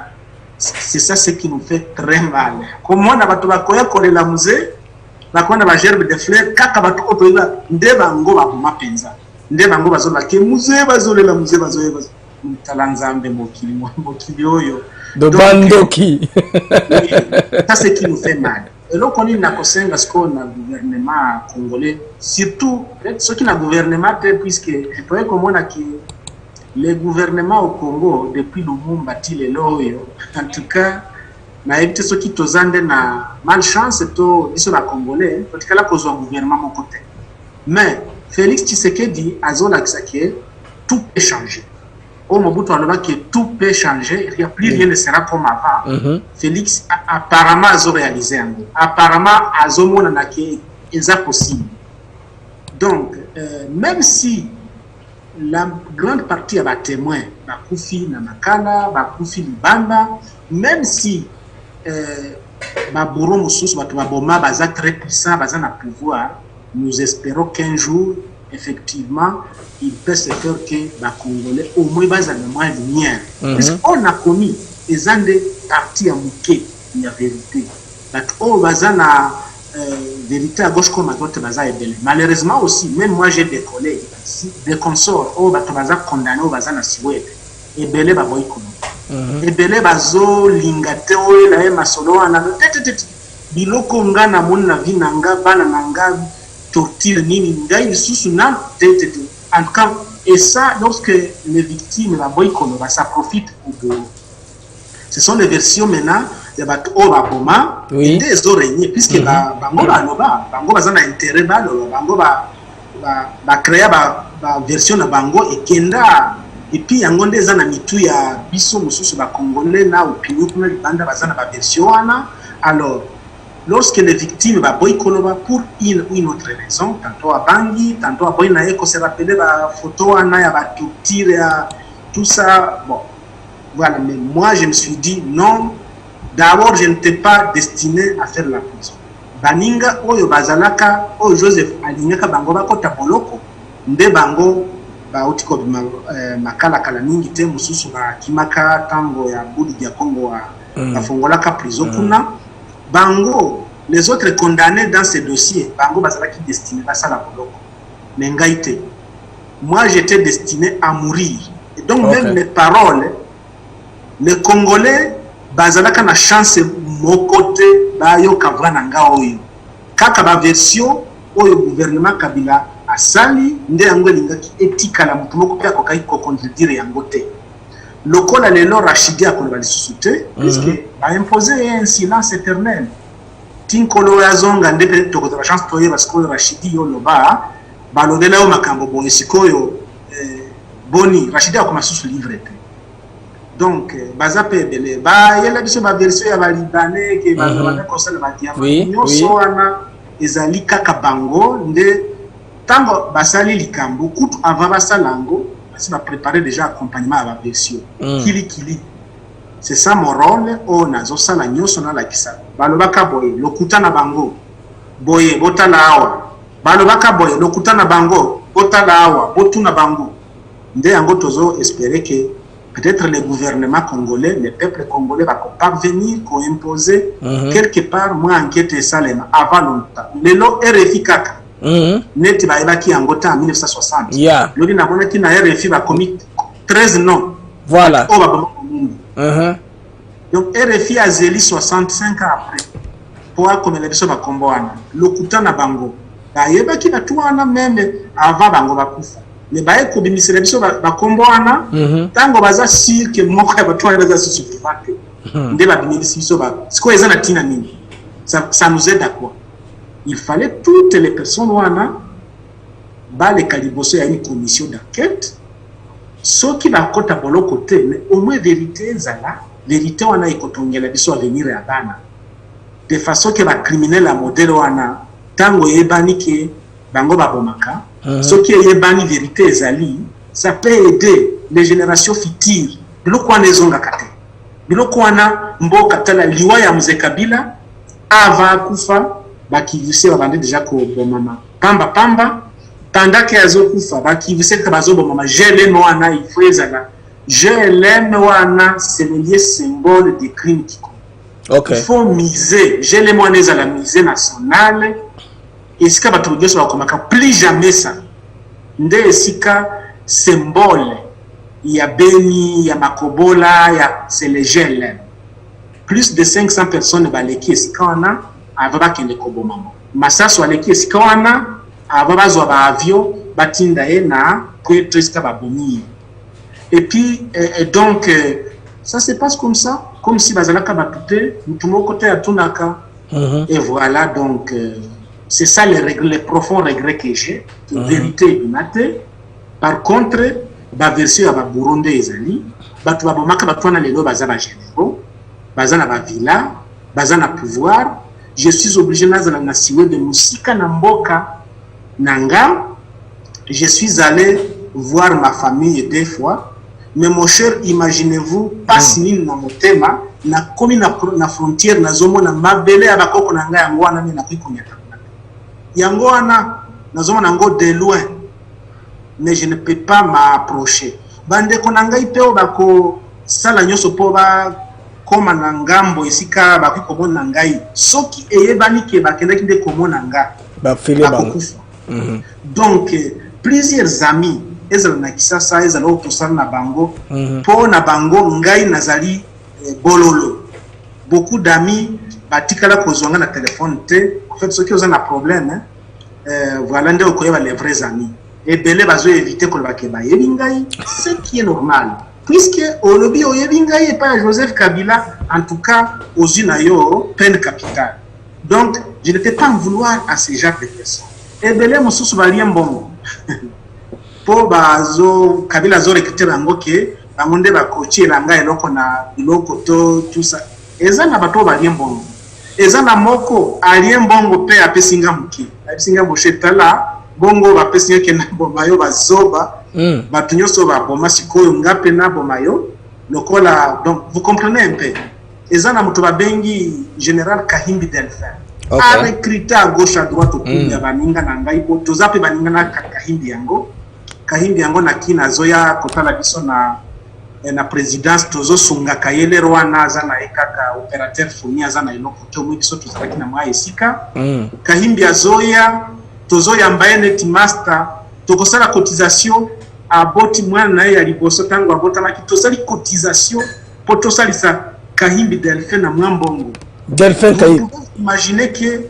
c'est ça ce qui nous fait très mal comment on a batu bakoya kolela musée bakona ba gerbe de fleurs kaka batu otoiba ndeba ngo ba mapenza ndeba ngo bazola ke musée bazolela musée bazoyeba Talanzambe Mokili Oyo.
De Bandoki.
Ça c'est qui nous fait mal. Et là, on a conseillé parce qu'on a un gouvernement congolais, surtout ceux qui ont un gouvernement, puisque je pourrais comprendre que le gouvernement au Congo, depuis Lumumba, Tile Loyo, en tout cas, na évité ceux qui tozande na malchance, ils la Congolais, parce que là, cause un gouvernement mon côté. Mais Félix Tshisekedi a dit tout peut changer. Au Mobutu Aloba que tout peut changer, plus rien ne sera comme avant. Félix apparemment a réalisé. Apparemment a montré que c'est possible. Donc, même si la grande partie a témoin, Bakoufi Namakala, Bakoufi Libanda, même si Baboro Moussous, Baboma, Baza très puissant, Baza na pouvoir, nous espérons qu'un jour, effectivement, il peut se faire que les Congolais, au moins, ils ont moins de lumière. Parce qu'on a commis des parties à Mouké, il y a vérité. Donc, vérité à gauche comme à droite, malheureusement aussi, même moi j'ai des collègues, des consorts, ils sont condamnés au Bazan à Siwed. Et Belé Baboy Kono. Et Belé Bazo, Lingate, Oe, Masolo, Biloko Ngana, Mona Vinanga, Bananga, torture nini ngai sous na tete en tout cas et ça lorsque les victimes la boycott ça profite pour ce sont les versions maintenant de bato obama des oreilles puisque bango bazana intérêt bango ba créer ba version na bango et kenda et puis yango ndeza na mitu ya biso mususu ba congolais na opinion kuna banda bazana ba version wana alors lorsque les victimes boycottent pour une ou une autre raison, tantôt à Bangui, tantôt à Boynae, qu'on se rappelait la photo, tout ça, bon, voilà, mais moi je me suis dit non, d'abord je n'étais pas destiné à faire la prison. Baninga, Oyo Bazalaka, Oyo Joseph Alingaka Bango Bakota Boloko, Nde Bango, Bautiko Makala Kalaningi, Te Mususu, Kimaka, Tango, ya Budi ya Congo, la Fongolaka prison, Kuna. Bango, les autres condamnés dans ces dossiers, Bango Bazalaki destiné à ça la Boloko. Mais Ngaïté, moi j'étais destiné à mourir. Et donc même les paroles, les Congolais, Bazalaka na chance mon côté, Bayo Kavana Ngaoyo. Kaka ba version, Oyo gouvernement Kabila, Asali, Nde Angolinga qui éthique à la Moutumoko Pia Kokai Kokondire Yangote. Le col à l'élo Rachidi a qu'on va les sous-souter, puisque a imposé un silence éternel. Tinkolo Yazong a ndepé de la chance toye parce que Rachidi yo loba, balodela o makambo bon sikoyo boni Rachidi a commencé sous livre. Donc bazape belé ba yela biso ba version ya ba libanais que ba conseil ba diamant nyoso wana ezali kaka bango nde tango basali likambo kutu avant basalango ça va préparer déjà accompagnement à la version. Kili. C'est ça mon rôle. Oh, nazo sala nyoso na la kisa. Balobaka boye, lokuta na bango. Boye, bota la awa. balobaka boye lokuta na bango botala awa botuna bango nde yango tozo espérer que peut-être le gouvernement congolais, le peuple congolais va parvenir à imposer quelque part moins enquête salema avant longtemps. Le lot RFI kaka. Net ba ebaki angota en 1960. Lodi na mona ki na RFI ba commis 13 noms.
Voilà.
Donc RFI a zeli 65 ans après. Pour comme les biso ba komboana. Lokuta na bango. Ba yebaki na tuana même avant bango ba kufa. Mais ba eko bimisele biso ba komboana tango baza sûr que moko ya batwana baza suffisant. Nde ba bimisele biso ba siko ezana tina nini. Ça nous aide à quoi? Il fallait toutes les personnes wana ba les caliboso ya une commission d'enquête. Ceux qui va kota bolo côté mais au moins vérité zala, vérité wana ikotongela biso avenir ya bana. De façon que ba criminel la modèle wana tango yebani ke bango ba bomaka. Ce qui est bani vérité ezali, ça peut aider les générations futures. Biloko wana ezonga kate. Biloko wana mboka tala liwa ya mzee Kabila ava kufa bakivise babande déjà ko bomama. Pamba pendant que azo kufa bakivise ka bazo bomama. GLM wana ifrezala. GLM wana c'est le lieu symbole des crimes qui
okay.
Il faut miser. GLM wana ezala misée nationale. Esika baturugeso bakomaka plus jamais ça. Nde esika symbole ya Beni, ya Makobola, ya c'est le GLM. Plus de 500 personnes baleki esika wana avaba kende kobomama. Masaso aleki esika wana avaba zo ba avion batinda ye na kweto esika babomi. Et puis donc ça se passe comme ça, comme si bazalaka batute mutumo côté atunaka. Et voilà donc c'est ça le profond regret que j'ai, la vérité maté. Par contre, la version à Burundi ezali, batu babomaka batwana lelo bazana généraux, bazana ba villa, bazana pouvoir. Je suis obligé nazala na siwe de musika na mboka nanga. Je suis allé voir ma famille 2 fois, mais mon cher, imaginez-vous, passe nini na motema na komi na frontière na zomo na mabele abakoko nanga yango wana na kwikunyaka. Yango wana nazoma nango de loin, mais je ne peux pas m'approcher. Bande konanga ipeo bako sala nyoso po ba koma na ngambo esika bako komona ngai soki eyebani ke bakendaki nde komona nga
ba file ba.
Donc plusieurs amis ezala na kisasa ezala otosana na bango po na bango ngai nazali bololo. Beaucoup d'amis batikala kozonga na téléphone te. En fait, ceux qui ont un problème, voilà, on connaît les vrais amis. Et belé bazo éviter que le bakeba yebingai, ce qui est normal. Puisque au lobby au yebingai et pas Joseph Kabila, en tout cas aux unayo peine capitale. Donc, je ne peux pas en vouloir à ces gens de personnes. Et belé mon sous valien bon. Pour bazo Kabila zo recruter bango ke bangonde ba coacher langa eloko na iloko to tout ça. Eza na bato valien bon. Ezana moko alien bongo pe apesinga muki apesinga boshetala bongo bapesinga ke na bomayo bazoba batunyo so ba boma sikoyo ngape na bomayo lokola. Donc vous comprenez un peu, ezana muto babengi général Kahimbi Delphin a recruté à gauche à droite au coup ya baninga na ngai po tozape baninga na Kahimbi yango na kina zoya kotala biso na présidence tozo sunga kayele rwana zana ekaka opérateur fourni azana iloko to mwiso tuzalaki na mwa esika Kahimbi azoya tozo yambaye net master tokosala cotisation aboti mwana na ya liboso tango abota maki tosali cotisation po tosali sa Kahimbi Delphin na mwambongo
Delphin Kahimbi.
Imaginez que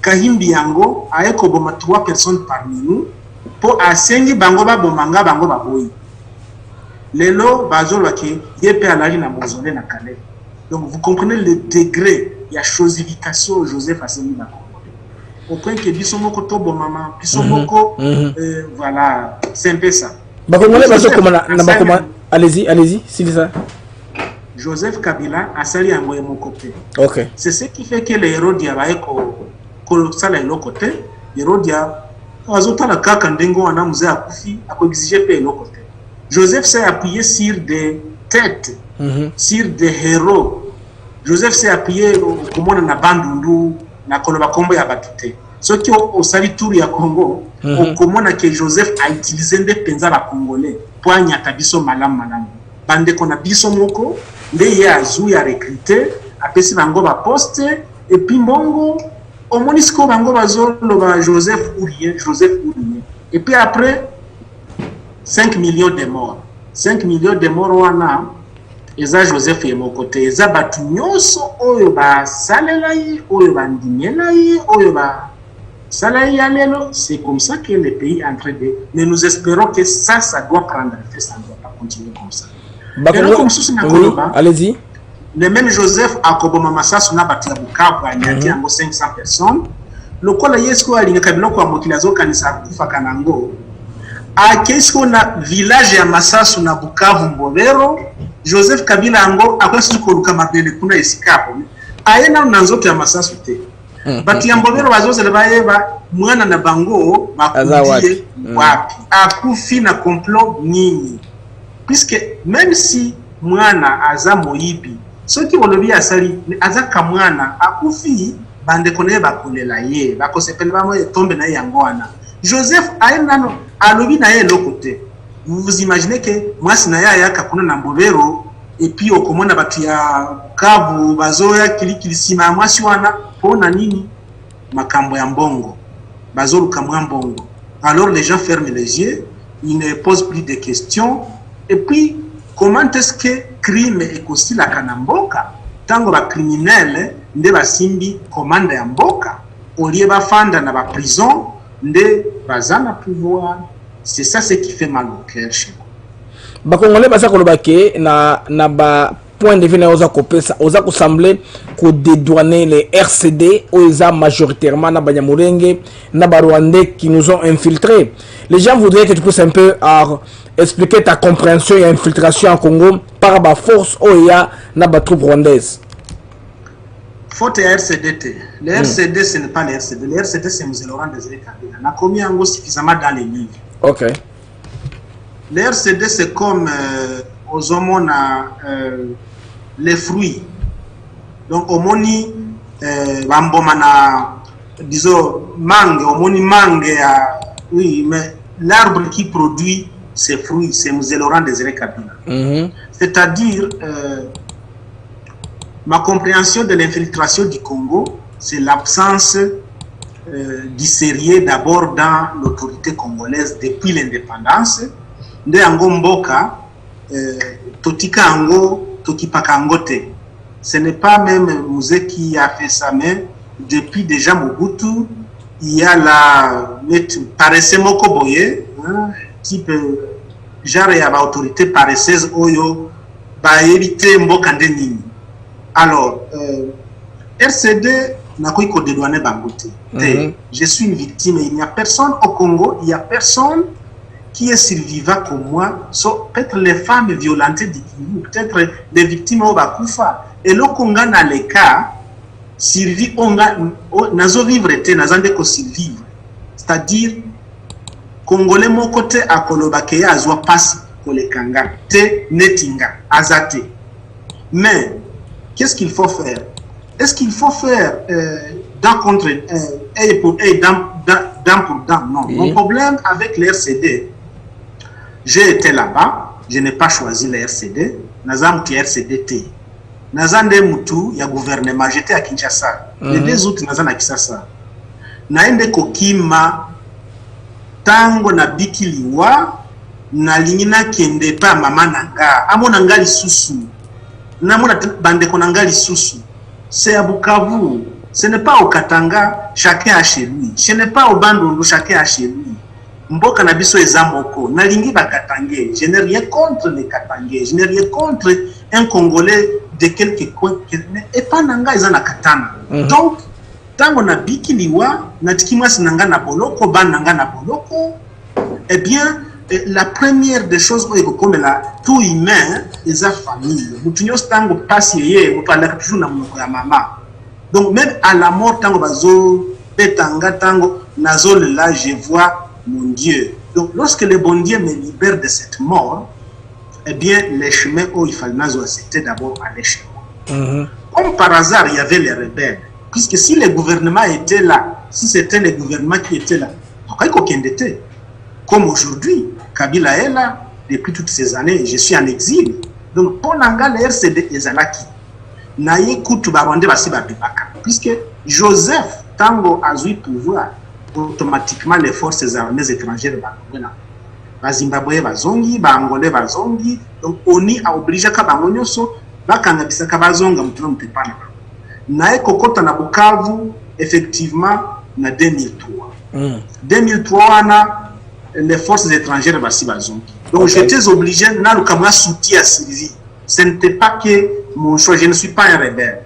Kahimbi yango aeko boma 3 personnes parmi nous po asengi bango ba bomanga bango ba boyi. Lelo bazolo ki yepe alali na mozole na Calais. Donc vous comprenez le degré ya chosification Joseph Assemi na Congo. Au point que bisomoko tobo mama, bisomoko voilà, c'est un peu ça.
Bakongole bazo komana na bakoma, allez-y, c'est ça.
Joseph Kabila a sali yango ya mokope.
OK.
C'est ce qui fait que les Hérodia ba ko sala lokote, Hérodia azotala kaka ndengo wana mzee akufi akoexige pe lokote. Joseph s'est appuyé sur des têtes, sur des héros. Joseph s'est appuyé comme on a bandundu na koloba kombo ya batute. Ce qui au sali tour ya Congo, au comment que Joseph a utilisé des penza la Congolais pour anyata biso malam. Bande qu'on a biso moko, nde ya azu ya recruter, apesi bango ba poste, et puis mbongo, au monisco bango bazolo ba Joseph Ourien. Et puis après, 5 millions de morts. 5 millions de morts wana, eza Joseph et mon côté, eza batu nyonso oyo ba salelai, oyo ba ndinelai, oyo ba salai alelo. C'est comme ça que le pays est en train de... Mais nous espérons que ça doit prendre effet, ça ne doit pas continuer comme ça.
Oui, allez-y.
Le même Joseph Akoboma Massasu na batu ya Bukavu anyati yango 500 personnes. Lokola yesko alinga kabilo kwa mokilazo kanisa kufa kanango. Akesko na village ya Massasu na Bukavu Mbovero, Joseph Kabila ango akwesi koluka mabele kuna esikapo. Aena nanzoto ya Massasu te. Batu ya Mbovero bazozele bayeba mwana na bango bakudie wapi. Akufi na complot nini. Puisque même si mwana aza moyibi, ceux qui vont asali aza kamwana akufi bande koné bakolela ye bakosepela bamo tombe na yangwana. Joseph aena alobi na ye lokote. Vous vous imaginez que mwasi na ya kakuna na Mbovero et puis okomona batu ya Kavu bazoya kilisima mwasi wana pona nini makambo ya mbongo bazolu kamwa mbongo. Alors les gens ferment les yeux, ils ne posent plus de questions. Et puis, comment est-ce que crime est aussi la kanamboka? Tango ba criminel, nde ba simbi commande ya mboka. Olie ba fanda na ba prison, nde bazana pouvoir. C'est ça ce qui fait mal au cœur chez nous.
Ba Congolais basa kolobake na ba point de vue na oza kopesa, oza ko sembler ko dédouaner les RCD oza majoritairement na Banyamulenge, na ba Rwandais qui nous ont infiltrés. Les gens voudraient que tu puisses un peu expliquer ta compréhension et infiltration en Congo par la force OEA na ba troupe rwandaise.
Faute RCD. Le RCD ce n'est pas le RCD. Le RCD c'est M. Laurent Désiré Kabila. Na commis en gros suffisamment dans les livres.
OK.
Le RCD c'est comme aux hommes les fruits. Donc au moni bambomana disons mangue, au moni mangue oui, mais l'arbre qui produit ses fruits, c'est M. Laurent Désiré Kabila. C'est-à-dire, ma compréhension de l'infiltration du Congo, c'est l'absence du sérieux d'abord dans l'autorité congolaise depuis l'indépendance. De Ango Mboka, Totika Ango, Tokipaka Angote. Ce n'est pas même Mouzé qui a fait ça, mais depuis déjà Mobutu, il y a la paresse moko boye, type genre ya ba autorité paresseuse oyo ba hérité mboka ndenini. Alors RCD na ko iko dédouaner bangote. Je suis une victime et il n'y a personne au Congo, il y a personne qui est survivant comme moi, so peut-être les femmes violentées du Kivu, peut-être des victimes au Bakufa et le Congo dans les cas survie onga nazo vivre te nazande ko survivre. C'est-à-dire Congolais mon côté à kolobake ya azwa passe kolekanga te netinga azate. Mais qu'est-ce qu'il faut faire? Est-ce qu'il faut faire dent contre et pour et dent pour dent? Non. Mon problème avec les RCD, j'ai été là-bas, je n'ai pas choisi les RCD, nazam qui RCD te. Nazande mutu ya gouvernement, j'étais à Kinshasa. Les deux autres nazana Kisasa. Naende kokima tango na bikiliwa na lingina kende pa mama nanga. Amona ngali susu. Namona bande konangali susu. C'est à Bukavu. Ce n'est pas au Katanga, chacun a chez lui. Ce n'est pas au Bandundu, chacun a chez lui. Mboka na biso ezamoko. Nalingi ba Katangais. Je n'ai rien contre les Katangais. Je n'ai rien contre un Congolais de quelques coins. Et pas nanga ezana katana. Donc, tango na bikiliwa, na tikima sinanga na boloko, ban nanga na boloko, eh bien, la première des choses, comme la tout humain, est la famille. Mutunyo tango passe yé, mutanda toujours na monoko ya mama. Donc même à la mort tango bazo, petanga tango, nazo là, je vois mon Dieu. Donc lorsque le bon Dieu me libère de cette mort, eh bien, les chemins où il fallait nazo, c'était d'abord aller chez moi. Comme par hasard, il y avait les rebelles. Puisque si le gouvernement était là, si c'était le gouvernement qui était là, comme aujourd'hui, Kabila est là depuis toutes ces années, je suis en exil. Donc, pour l'anga, le RCD est là qui naïe kutu barwande basi babibaka. Puisque Joseph, tango a eu pouvoir, automatiquement les forces armées étrangères ba Zimbabwe bazongi, ba Angolais bazongi, donc ONI a obligé ka bango nyoso bakanga bisaka bazonga mutuna mutepana. Nae kokota na Bukavu effectivement na 2003. 2003 wana les forces étrangères basi bazongi. Donc j'étais obligé na lukamwa soutien à Sylvie. Ce n'était pas que mon choix, je ne suis pas un rebelle.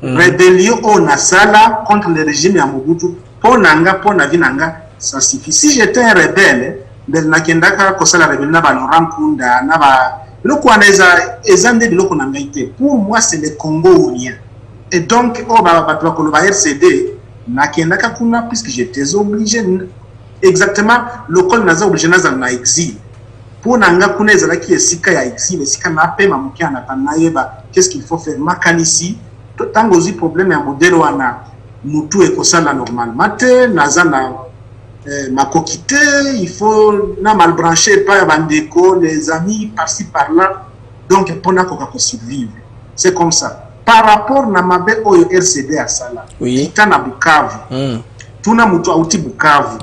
Rébellion au Nasala contre le régime ya Mobutu pour nanga pour navinanga ça suffit. Si j'étais un rebelle, del nakendaka kosala rebelle na ba Laurent Kunda na ba loko aneza ezande biloko nangaite. Pour moi c'est le Congo ou rien. Et donc oh ba batwa ko ba RCD nakendaka kuna puisque j'étais obligé exactement le col naza obligé naza na exil. Pour nanga kuna ezala ki esika ya exil esika na pe mamuki anatana yeba qu'est-ce qu'il faut faire makanisi tant aussi problème ya modèle wana mutu ekosala normalement te naza na makokite il faut na mal branché pas bandeko les amis par-ci par-là donc pona koka ko survivre c'est comme ça par rapport na mabe oyo RCD asala oui tana Bukavu tuna mutu auti Bukavu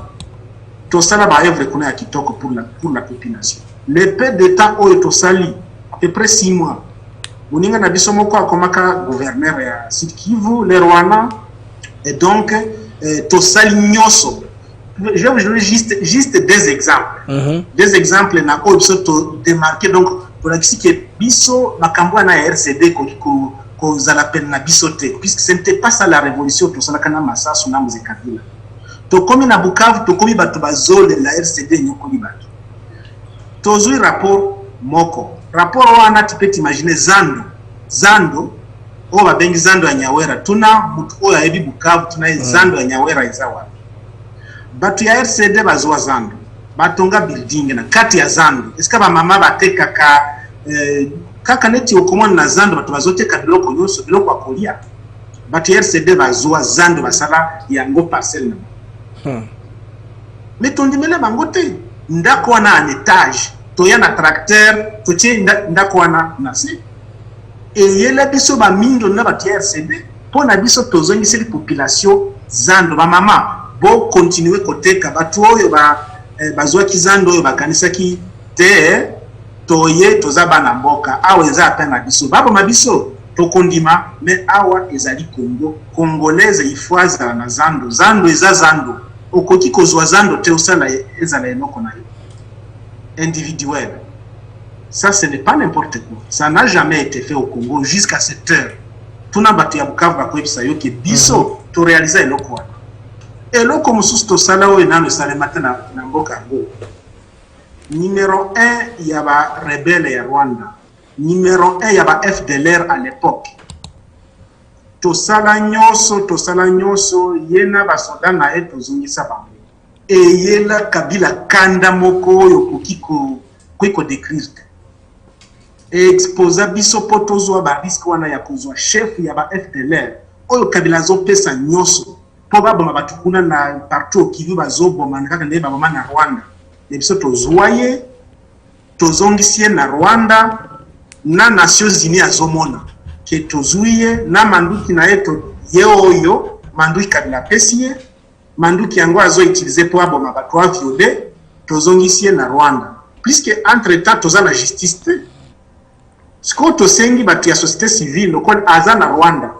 to sala ba œuvre kuna ya kitoko pour la population le peu de temps oyo to sali à peu près 6 mois Boninga na biso moko akomaka gouverneur ya Sud Kivu le Rwanda et donc to sali nyoso. Je vais vous donner juste des exemples. Des exemples na ko biso to démarquer donc pour la kisi ke biso makambo na RCD ko zala pen na biso te puisque ce n'était pas ça la révolution to sala kana masasu na muzikabila. To komi na Bukavu to komi batu bazole la RCD nyoko li batu. Tozui rapport moko. Rapport wana tu peux t'imaginer Zando o babengi Zando ya Nyawera tuna mutu oya ebi Bukavu tuna Zando ya Nyawera izawa. Batu ya RCD bazwa Zando. Batonga building na kati ya Zando. Eska ba mama bateka kaka neti okomona na Zando batu bazoteka biloko nyonso biloko akolia. Batu ya RCD bazwa Zando basala yango parcelle na. Mais tondimele bango te ndako wana en étage. Toya na tracteur totie ndako wana nasi et yela biso ba mindo na ba RCD pona biso tozongisi population Zando ba mama bo continuer koteka batu oyo bazwa kizando oyo bakanisa ki te toye tozaba na mboka awa eza apena biso babo mabiso tokondima mais awa ezali Congo congolaise ifwaza na Zando eza Zando okoki kozwa Zando te osala ezala enoko na yo individuel. Ça, ce n'est pas n'importe quoi. Ça n'a jamais été fait au Congo jusqu'à cette heure. Tout n'a pas été fait au biso to réaliser le quoi. Et là, comme sous to salao et dans le salemata na mboka ngo. Numéro 1, il y a ba rebelle ya Rwanda. Numéro 1, il y a ba FDLR à l'époque. To sala nyoso yena ba soda na eto zungisa ba. Et yela Kabila kanda moko yo kokiko décrire et exposa biso potozwa ba risque wana ya kozwa chef ya ba FDLR oyo Kabila zo pesa nyoso po ba boma batukuna na partout Kivu bazoboma kaka ndeba ba boma na Rwanda et biso tozwaye tozongisie na Rwanda na Nations Unies azomona ke tozwiye na manduki na eto yeoyo manduki Kabila pesie manduki yango azo utiliser pour aboma bato a violer tozongisie na Rwanda puisque entre temps toza la justice te sko to sengi batu ya société civile lokon aza na Rwanda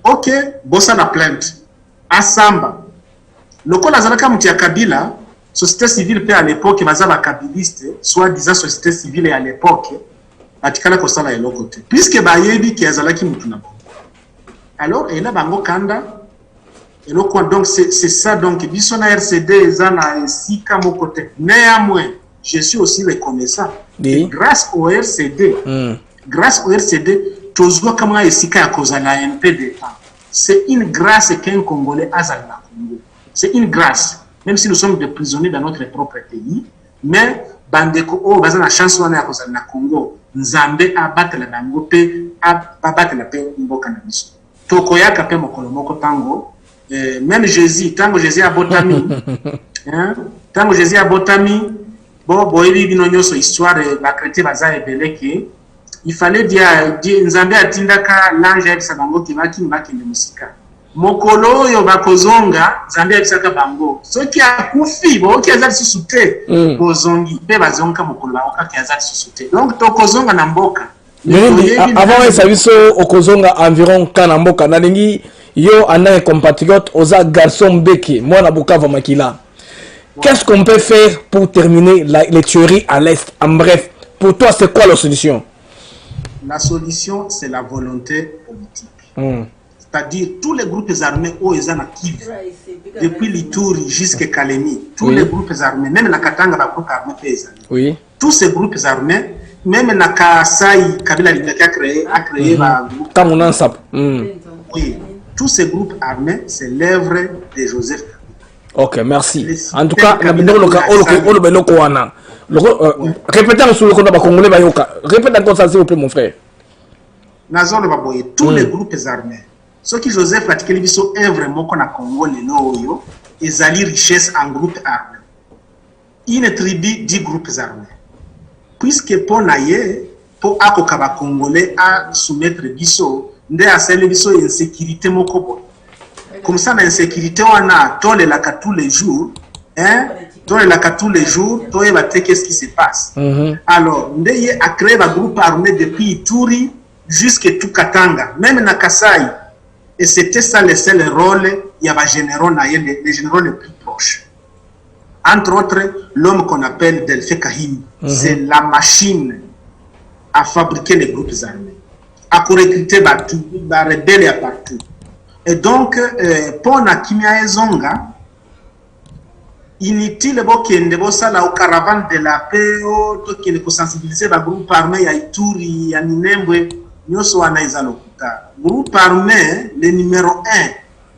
OK bossa la plainte asamba lokon azalaka muti ya Kabila société civile pe à l'époque bazaba kabiliste soit disant société civile à l'époque atikala ko sala eloko te puisque bayebi ki azalaki mutu na bo alors et là bango kanda. Et donc c'est ça donc biso na RCD zana sika mo côté néanmoins je suis aussi reconnaissant grâce au RCD tozwa kama esika ya kozala un peu de temps c'est une grâce qu'un Congolais a na Congo c'est une grâce même si nous sommes des prisonniers dans notre propre pays mais bandeko o bazana chance wana ya kozala na Congo nzambe abatela bango pe abatela pe mboka na biso tokoyaka pe mokolo moko tango même Jésus, tant que Jésus a botami, hein, tant que Jésus a botami, bon, histoire la chrétien baza ebeleke, il fallait dire Nzambe atindaka l'ange ya bango qui va kende musika. Mokolo yo bakozonga Nzambe ya bango. Soki akufi bo ki azali susute bozongi pe bazonga mokolo ba oka ki azali susute. Donc to kozonga na mboka.
Avant esa biso okozonga environ kana mboka nalingi yo ana compatriote oza garçon beki mwana Bukavu makila. Qu'est-ce qu'on peut faire pour terminer les tueries à l'Est? En bref, pour toi, c'est quoi la solution?
La solution, c'est la volonté politique. C'est-à-dire, tous les groupes armés, depuis l'Ituri jusqu'à Kalemi, tous les groupes armés, même la Katanga, la groupe armé paysanne, tous ces groupes armés, même la Kasai, Kabila a créé la groupe. Oui, tous ces groupes armés, c'est l'œuvre de Joseph.
Ok, merci. En tout cas, répétez sur le compte congolais. Répétez encore ça, s'il vous plaît, mon frère.
Tous les groupes armés. Ce qui Joseph a dit, c'est œuvre qu'on a Congo, ils allaient richesse en groupe armé. Une tribu 10 groupes armés. Puisque pour naïe, pour akokaba congolais à soumettre biso, ndé à celle biso insécurité mokobo. Comme ça, l'insécurité, on a tous les jours, hein, tous les jours, qu'est-ce qui se passe. Alors, on a créé un groupe armé depuis Ituri jusqu'à Tukatanga, même na Kasai. Et c'était ça le seul rôle, il y avait les généraux les plus proches. Entre autres, l'homme qu'on appelle Delphi Kahim, c'est la machine à fabriquer les groupes armés, à recruter les rebelles partout. Et donc, pour Nakimia Zonga, inutile la caravane de la paix, qui est sensibiliser le groupe armé à Ituri, à Ninembwe, nous à Naizalokuta. Groupe armé, le numéro 1,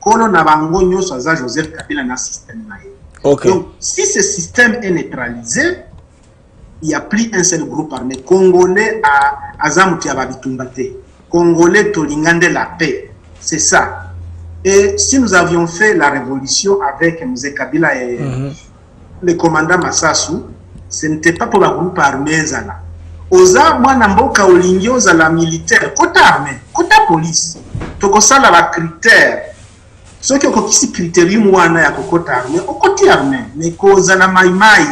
Kolo Nabango, nous sommes Joseph Kabila dans le système. Donc, si ce système est neutralisé, il n'y a plus un seul groupe armé. Congolais à Azamouti Ababitumbate. Congolais Tolingande la paix. C'est ça. Et si nous avions fait la révolution avec M. Kabila et le commandant Massassou, ce n'était pas pour la groupe armée. Oza, moi, Namboka, Olingi, oza la militaire, côté armée, côté police. Donc, ça, la critère. Ceux qui ont ici critérium, moi, na côté armée, au côté armée. Mais cause la maïmaï,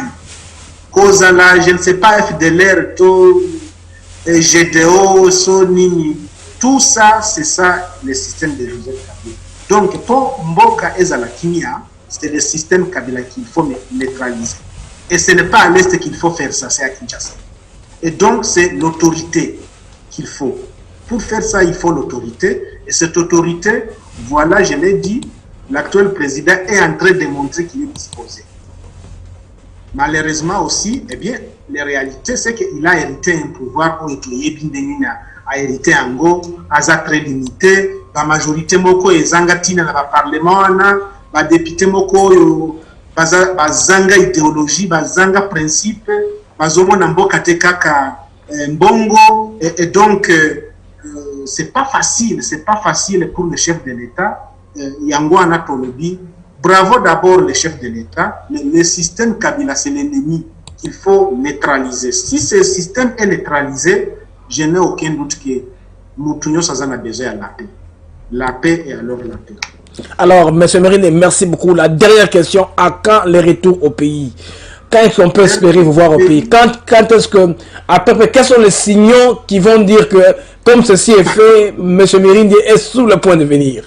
cause la, je ne sais pas, FDLR, tout, GDO, Sonini, tout ça, c'est ça, le système de Joseph Kabila. Donc, pour Mboka et Zalakimia, c'est le système Kabila qu'il faut neutraliser. Et ce n'est pas à l'Est qu'il faut faire ça, c'est à Kinshasa. Et donc, c'est l'autorité qu'il faut. Pour faire ça, il faut l'autorité. Et cette autorité, voilà, je l'ai dit, l'actuel président est en train de montrer qu'il est disposé. Malheureusement aussi, eh bien, la réalité, c'est qu'il a hérité un pouvoir où il a hérité un go, à très limité. La majorité moko ezangatina na parlement na ba député moko bazanga idéologie bazanga principe bazomona mboka te kaka mbongo et donc c'est pas facile pour le chef de l'État yango anatolobi. Bravo d'abord le chef de l'État. Le système Kabila c'est l'ennemi qu'il faut neutraliser. Si ce système est neutralisé, je n'ai aucun doute que Moutounio Sazana a besoin de la paix. La paix et alors la paix.
Alors, M. Merine, merci beaucoup. La dernière question, à quand le retour au pays? Quand est-ce qu'on peut espérer vous voir au pays? Quand est-ce que, à peu près, quels sont les signaux qui vont dire que, comme ceci est fait, M. Merine est sur le point de venir?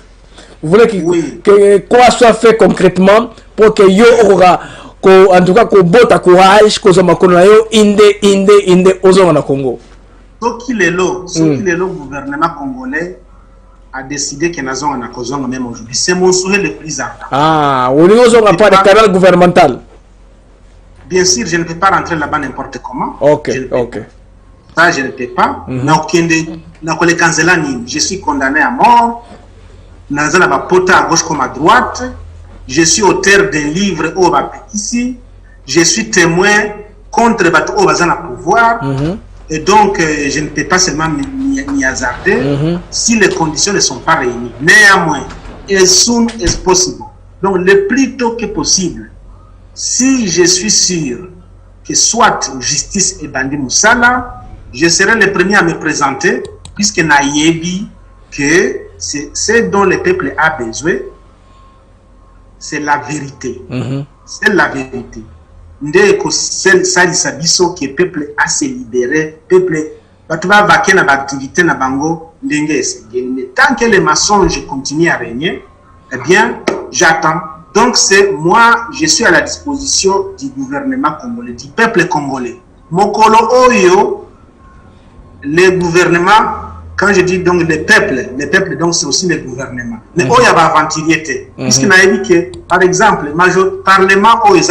Vous voulez que quoi soit fait concrètement pour que yo aura, en tout cas, qu'on botte à courage, qu'on soit makonayo, inde, ozonga na Congo?
Ce qui est le gouvernement congolais a décidé que nous avons un même aujourd'hui. C'est mon souhait le plus ardent. Ah,
vous n'avez pas de canal gouvernemental?
Bien sûr, je ne peux pas rentrer là-bas n'importe comment.
Ok.
Ça, je ne peux pas. Je suis condamné à mort. Je suis pota à gauche comme à droite. Je suis auteur d'un livre au ici. Je suis témoin contre le pouvoir. Et donc, je ne peux pas seulement m'y hasarder si les conditions ne sont pas réunies. Néanmoins, as soon as possible. Donc, le plus tôt que possible. Si je suis sûr que soit justice et Bandi Moussala, je serai le premier à me présenter, puisque Naïebi, que c'est ce dont le peuple a besoin, c'est la vérité. C'est la vérité. Ndeko sel sali sabiso que peuple a se libéré, peuple batu ba vaquer na activité na bango ndenge esengeli. Mais tant que les mensonges continuent à régner, eh bien, j'attends. Donc c'est moi, je suis à la disposition du gouvernement congolais, du peuple congolais. Mokolo oyo, le gouvernement, quand je dis donc le peuple donc c'est aussi le gouvernement. Mais oyo ya ba aventurier. Puisque na dit que par exemple, major parlement oyo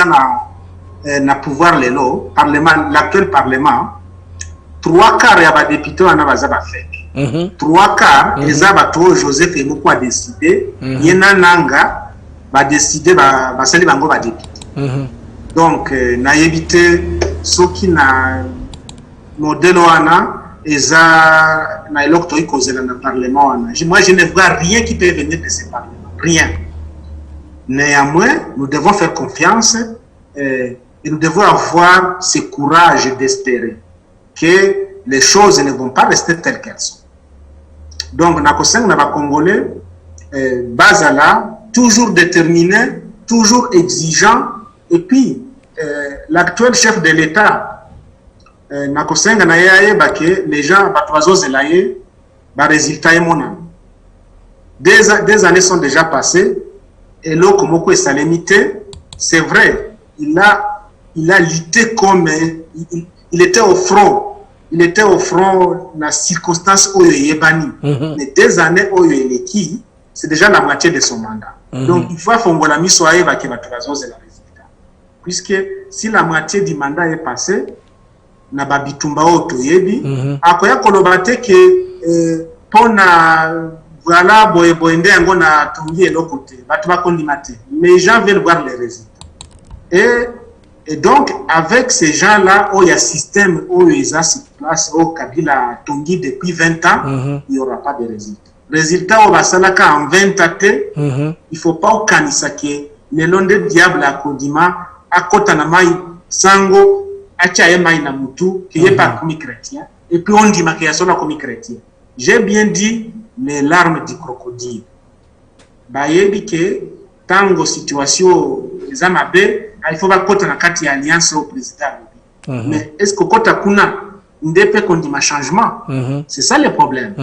na pouvoir les lots, l'actuel parlement, 3/4 ya ba députés wana baza ba fake. 3/4 eza bato Joseph Emoko a décidé, yena nanga ba décidé ba sali bango ba député. Donc na éviter ceux qui na modèle wana eza na elokto ikozela na parlement wana. Moi je ne vois rien qui peut venir de ce parlement, rien. Néanmoins, nous devons faire confiance et nous devons avoir ce courage d'espérer que les choses ne vont pas rester telles qu'elles sont. Donc, Nakoseng n'a pas congolais, Bazala, toujours déterminé, toujours exigeant, et puis l'actuel chef de l'État, Nakoseng n'a pas que les gens, les résultats est mon. Des années sont déjà passées, et là, comme on est limité, c'est vrai, il a lutté comme il était au front. Il était au front dans les circonstances où il est banni. Mais des années où il est qui, c'est déjà la moitié de son mandat. Donc il faut que la mise soit évacuée la résultat. Puisque si la moitié du mandat est passée, na babitumba oto yebi, akoya kolobate que pona voilà boyende yango na tongi elo côté, batu ba kondimate. Mais les gens veulent voir les résultats. Et donc, avec ces gens-là, où il y a un système, où il y a cette place, où Kabila Tongi depuis 20 ans, il n'y aura pas de résultats. Résultat, au Basalaka en 20 ans, il ne faut pas au Kanisake, le long des diables à Kodima, à Kotanamai, Sango, à Tchaïmaï Namutu, qui n'est pas comme chrétien, et puis on dit qu'il y a solo comme chrétien. J'ai bien dit les larmes du crocodile. Bayebi que, tango situation, les amabé, il faut pas qu'on ait une alliance au président. Mais est-ce que quand on a un changement, c'est ça le problème.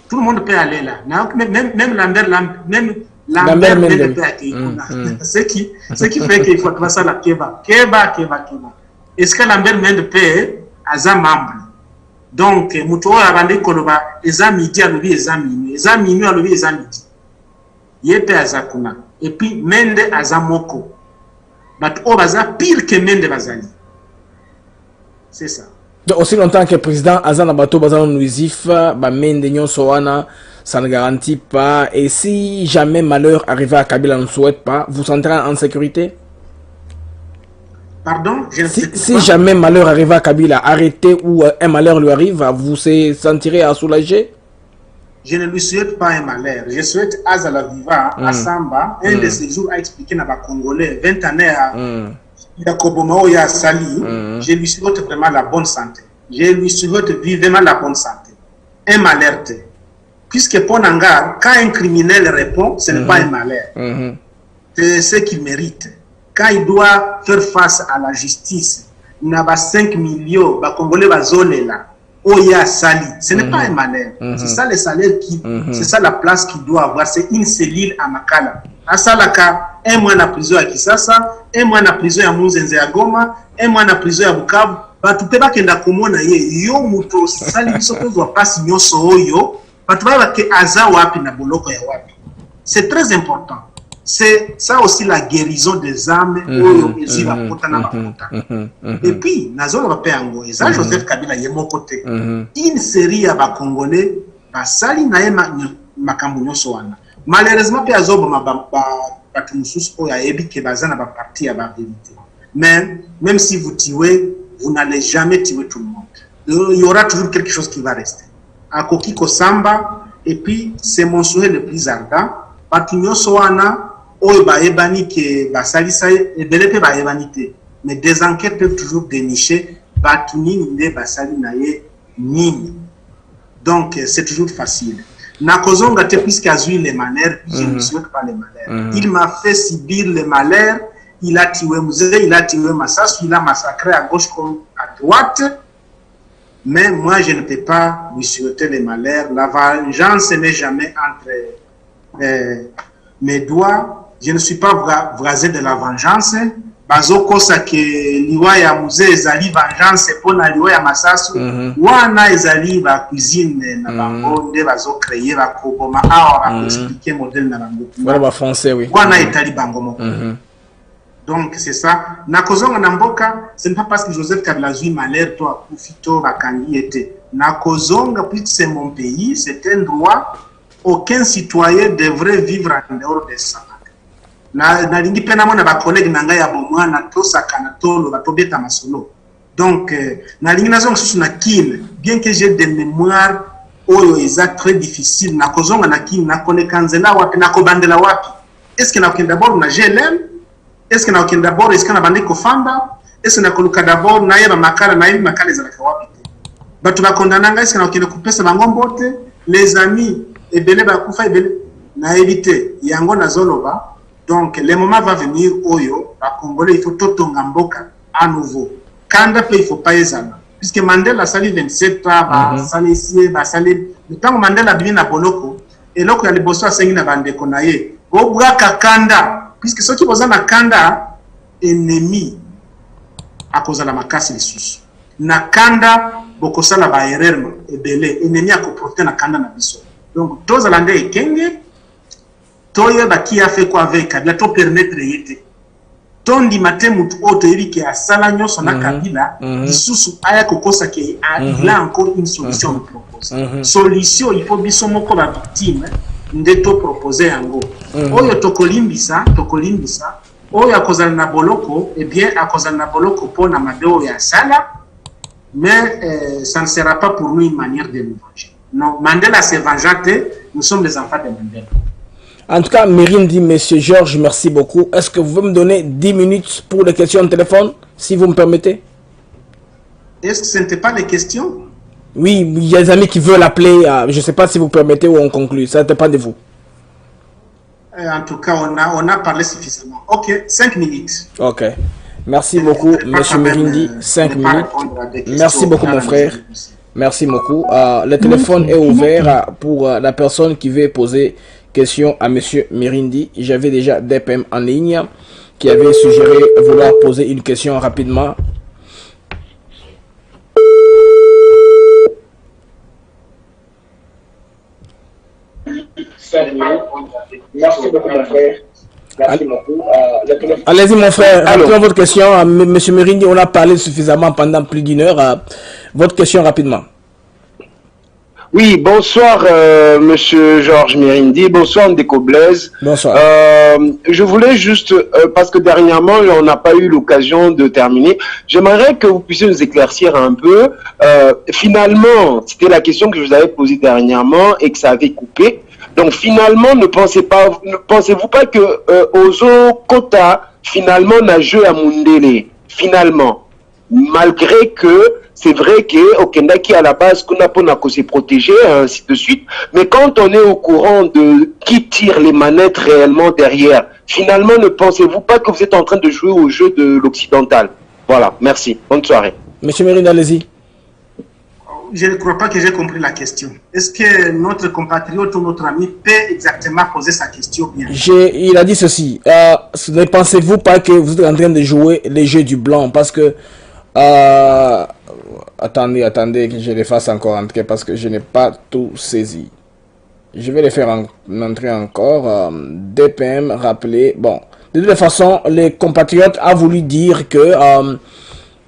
Tout le monde peut aller là. Même Lambert peut aller. Ce qui fait qu'il faut passer à la Keba. Est-ce que Lambert Mende peut être un membre? Donc, Moutou a rendu Koloba, les amis midi à l'oubli, les amis minuit à l'oubli, les amis midi. Yépe Azakuna. Et puis, Mende Azamoko. Mais on va pire que Mende Bazali. C'est ça.
Donc, aussi longtemps que le président Azan Abato Bazan Nuisif, Mende Nyon Soana, ça ne garantit pas. Et si jamais malheur arrive à Kabila, on ne souhaite pas, vous sentirez en sécurité?
Pardon?
Si jamais malheur arrive à Kabila, arrêté ou un malheur lui arrive, vous se sentirez à soulager?
Je ne lui souhaite pas un malheur. Je souhaite Azala Viva, à Samba, un de ces jours à expliquer à Congolais, 20 années à Yakobomao et à Sali, je lui souhaite vraiment la bonne santé. Je lui souhaite vivement la bonne santé. Un malheur. Puisque Ponanga, quand un criminel répond, ce n'est pas un malheur. C'est ce qu'il mérite. Quand il doit faire face à la justice, il y a 5 millions, les Congolais vont là. Oya Sali, ce n'est pas un malheur. C'est ça le salaire qui, c'est ça la place qu'il doit avoir. C'est une cellule à Makala. À Salaka, un mois en prison à Kisasa, un mois en prison à Mouzenze à Goma, un mois en prison à Bukavu. Batu peba kenda komona ye yo muto sali bisoto doit pas signer so yo. Batu ba ke aza wapi na boloko ya wapi. C'est très important. C'est ça aussi la guérison des âmes. Et puis, Nazon Rapeango, et ça, Joseph Kabila, il est mon côté. Une série à Congolais, Sali Nae Makambounyo Soana. Malheureusement, Piazob Batumusus Oya Ebi Kebazana va partir à la vérité. Mais même si vous tuez, vous n'allez jamais tuer tout le monde. Il y aura toujours quelque chose qui va rester. À Kokiko Samba, Et puis, c'est mon souhait le plus ardent. Batunyo soana, oyo ba ebani ke basali sa ebele pe ba ebani te. Mais des enquêtes peuvent toujours dénicher batuni nde basali na ye nini. Donc, c'est toujours facile. Nakozonga te puisqu'il a eu les malheurs, je ne souhaite pas les malheurs. Il m'a fait subir les malheurs. Il a tué Mouzé, il a tué Massassou, il a massacré à gauche comme à droite. Mais moi, je ne peux pas lui souhaiter les malheurs. La vengeance n'est jamais entre mes doigts. Je ne suis pas vrasé de la vengeance. Bazoko sake liwa ya Mouzé ezali vengeance pour na liwa ya Massassou. Wana ezali ba cuisine na bango nde bazo créer ba koboma awa ba expliquer modèle na bango.
Voilà ba français oui.
Wana etali bango moko. Donc c'est ça. Nakozonga Namboka, ce n'est pas parce que Joseph Kabila zui malheur toi Koufito Bakandi était. Nakozonga puisque c'est mon pays, c'est un droit. Aucun citoyen devrait vivre en dehors de ça. Na lingi pena mona ba collègue nanga ya bomwana to sakana tolo ba tobeta masolo. Donc na lingi nazo susu na kin, bien que j'ai des mémoires oyo eza très difficile nakozonga na kin na konekanzela wapi na kobandela wapi. Est-ce que na okenda d'abord na GLM? Est-ce que na okenda d'abord est-ce que na bande ko fanda? Est-ce que na koluka d'abord na yeba makala na yeba makala za wapi? Batu ba kondananga est-ce que na okenda kupesa bangombote? Les amis ebele ba kufa ebele na éviter yango na zoloba. Donc, le moment va venir, Oyo, à Congolais, il faut tout Mboka à nouveau. Kanda, il ne faut pas y aller. Puisque Mandela a sali 27 ans, sali ici, sali. Le temps où Mandela a bien à Boloko, et là, il y a les bossons à Sengi à Bande Konaye. Obraka Kanda, puisque ceux qui posent à Kanda, ennemi, à cause de la macasse et sous. Na Kanda, Bokosa la Baererma, et Belé, ennemi à comporter na Kanda na Bisso. Donc, tous les Landais et Kenge, Toye qui a fait quoi avec Kabila to permettre yete tondi matemu auto qui a salanyo son Kabila isusu aya kokosa ke il a encore une solution à proposer solution il faut biso moko ba victime ndeto proposer yango oyo tokolimbisa oyo akozala na boloko et bien akozala na boloko pona madeo ya sala mais ça ne sera pas pour nous une manière de nous venger. Non, Mandela s'est vengé, nous sommes les enfants de Mandela.
En tout cas, Mirindi, Monsieur Georges, merci beaucoup. Est-ce que vous pouvez me donner 10 minutes pour les questions de téléphone, si vous me permettez?
Est-ce que ce n'était pas les questions?
Oui, il y a des amis qui veulent appeler. Je ne sais pas si vous permettez ou on conclut. Ça ne dépend de vous.
En tout cas, on a parlé suffisamment. Ok, 5 minutes.
Ok. Merci beaucoup, Monsieur Mirindi. 5 minutes. Merci beaucoup, mon frère. Merci beaucoup. Le téléphone est ouvert pour la personne qui veut poser question à Monsieur Mirindi. J'avais déjà des PM en ligne qui avait suggéré vouloir poser une question rapidement. Merci beaucoup, mon frère. Allez-y, mon frère. Rappelons votre question. Monsieur Mirindi, on a parlé suffisamment pendant plus d'une heure. Votre question rapidement.
Oui, bonsoir Monsieur Georges Mirindi, bonsoir Ndeko Blaise.
Bonsoir.
Je voulais juste, parce que dernièrement on n'a pas eu l'occasion de terminer, j'aimerais que vous puissiez nous éclaircir un peu. Finalement, c'était la question que je vous avais posée dernièrement et que ça avait coupé. Donc finalement, ne pensez-vous pas que Ozo Kota finalement n'a joué à Mundele, finalement, malgré que c'est vrai qu'au Kendaki, à la base, qu'on a pour se protéger, ainsi de suite. Mais quand on est au courant de qui tire les manettes réellement derrière, finalement, ne pensez-vous pas que vous êtes en train de jouer au jeu de l'occidental? Voilà, merci. Bonne soirée.
Monsieur Mirindi, allez-y.
Je ne crois pas que j'ai compris la question. Est-ce que notre compatriote ou notre ami peut exactement poser sa question bien?
Il a dit ceci. Ne pensez-vous pas que vous êtes en train de jouer les jeux du blanc? Parce que... attendez que je les fasse encore entrer parce que je n'ai pas tout saisi. Je vais les faire entrer encore. DPM, rappeler. Bon, de toute façon, les compatriotes a voulu dire que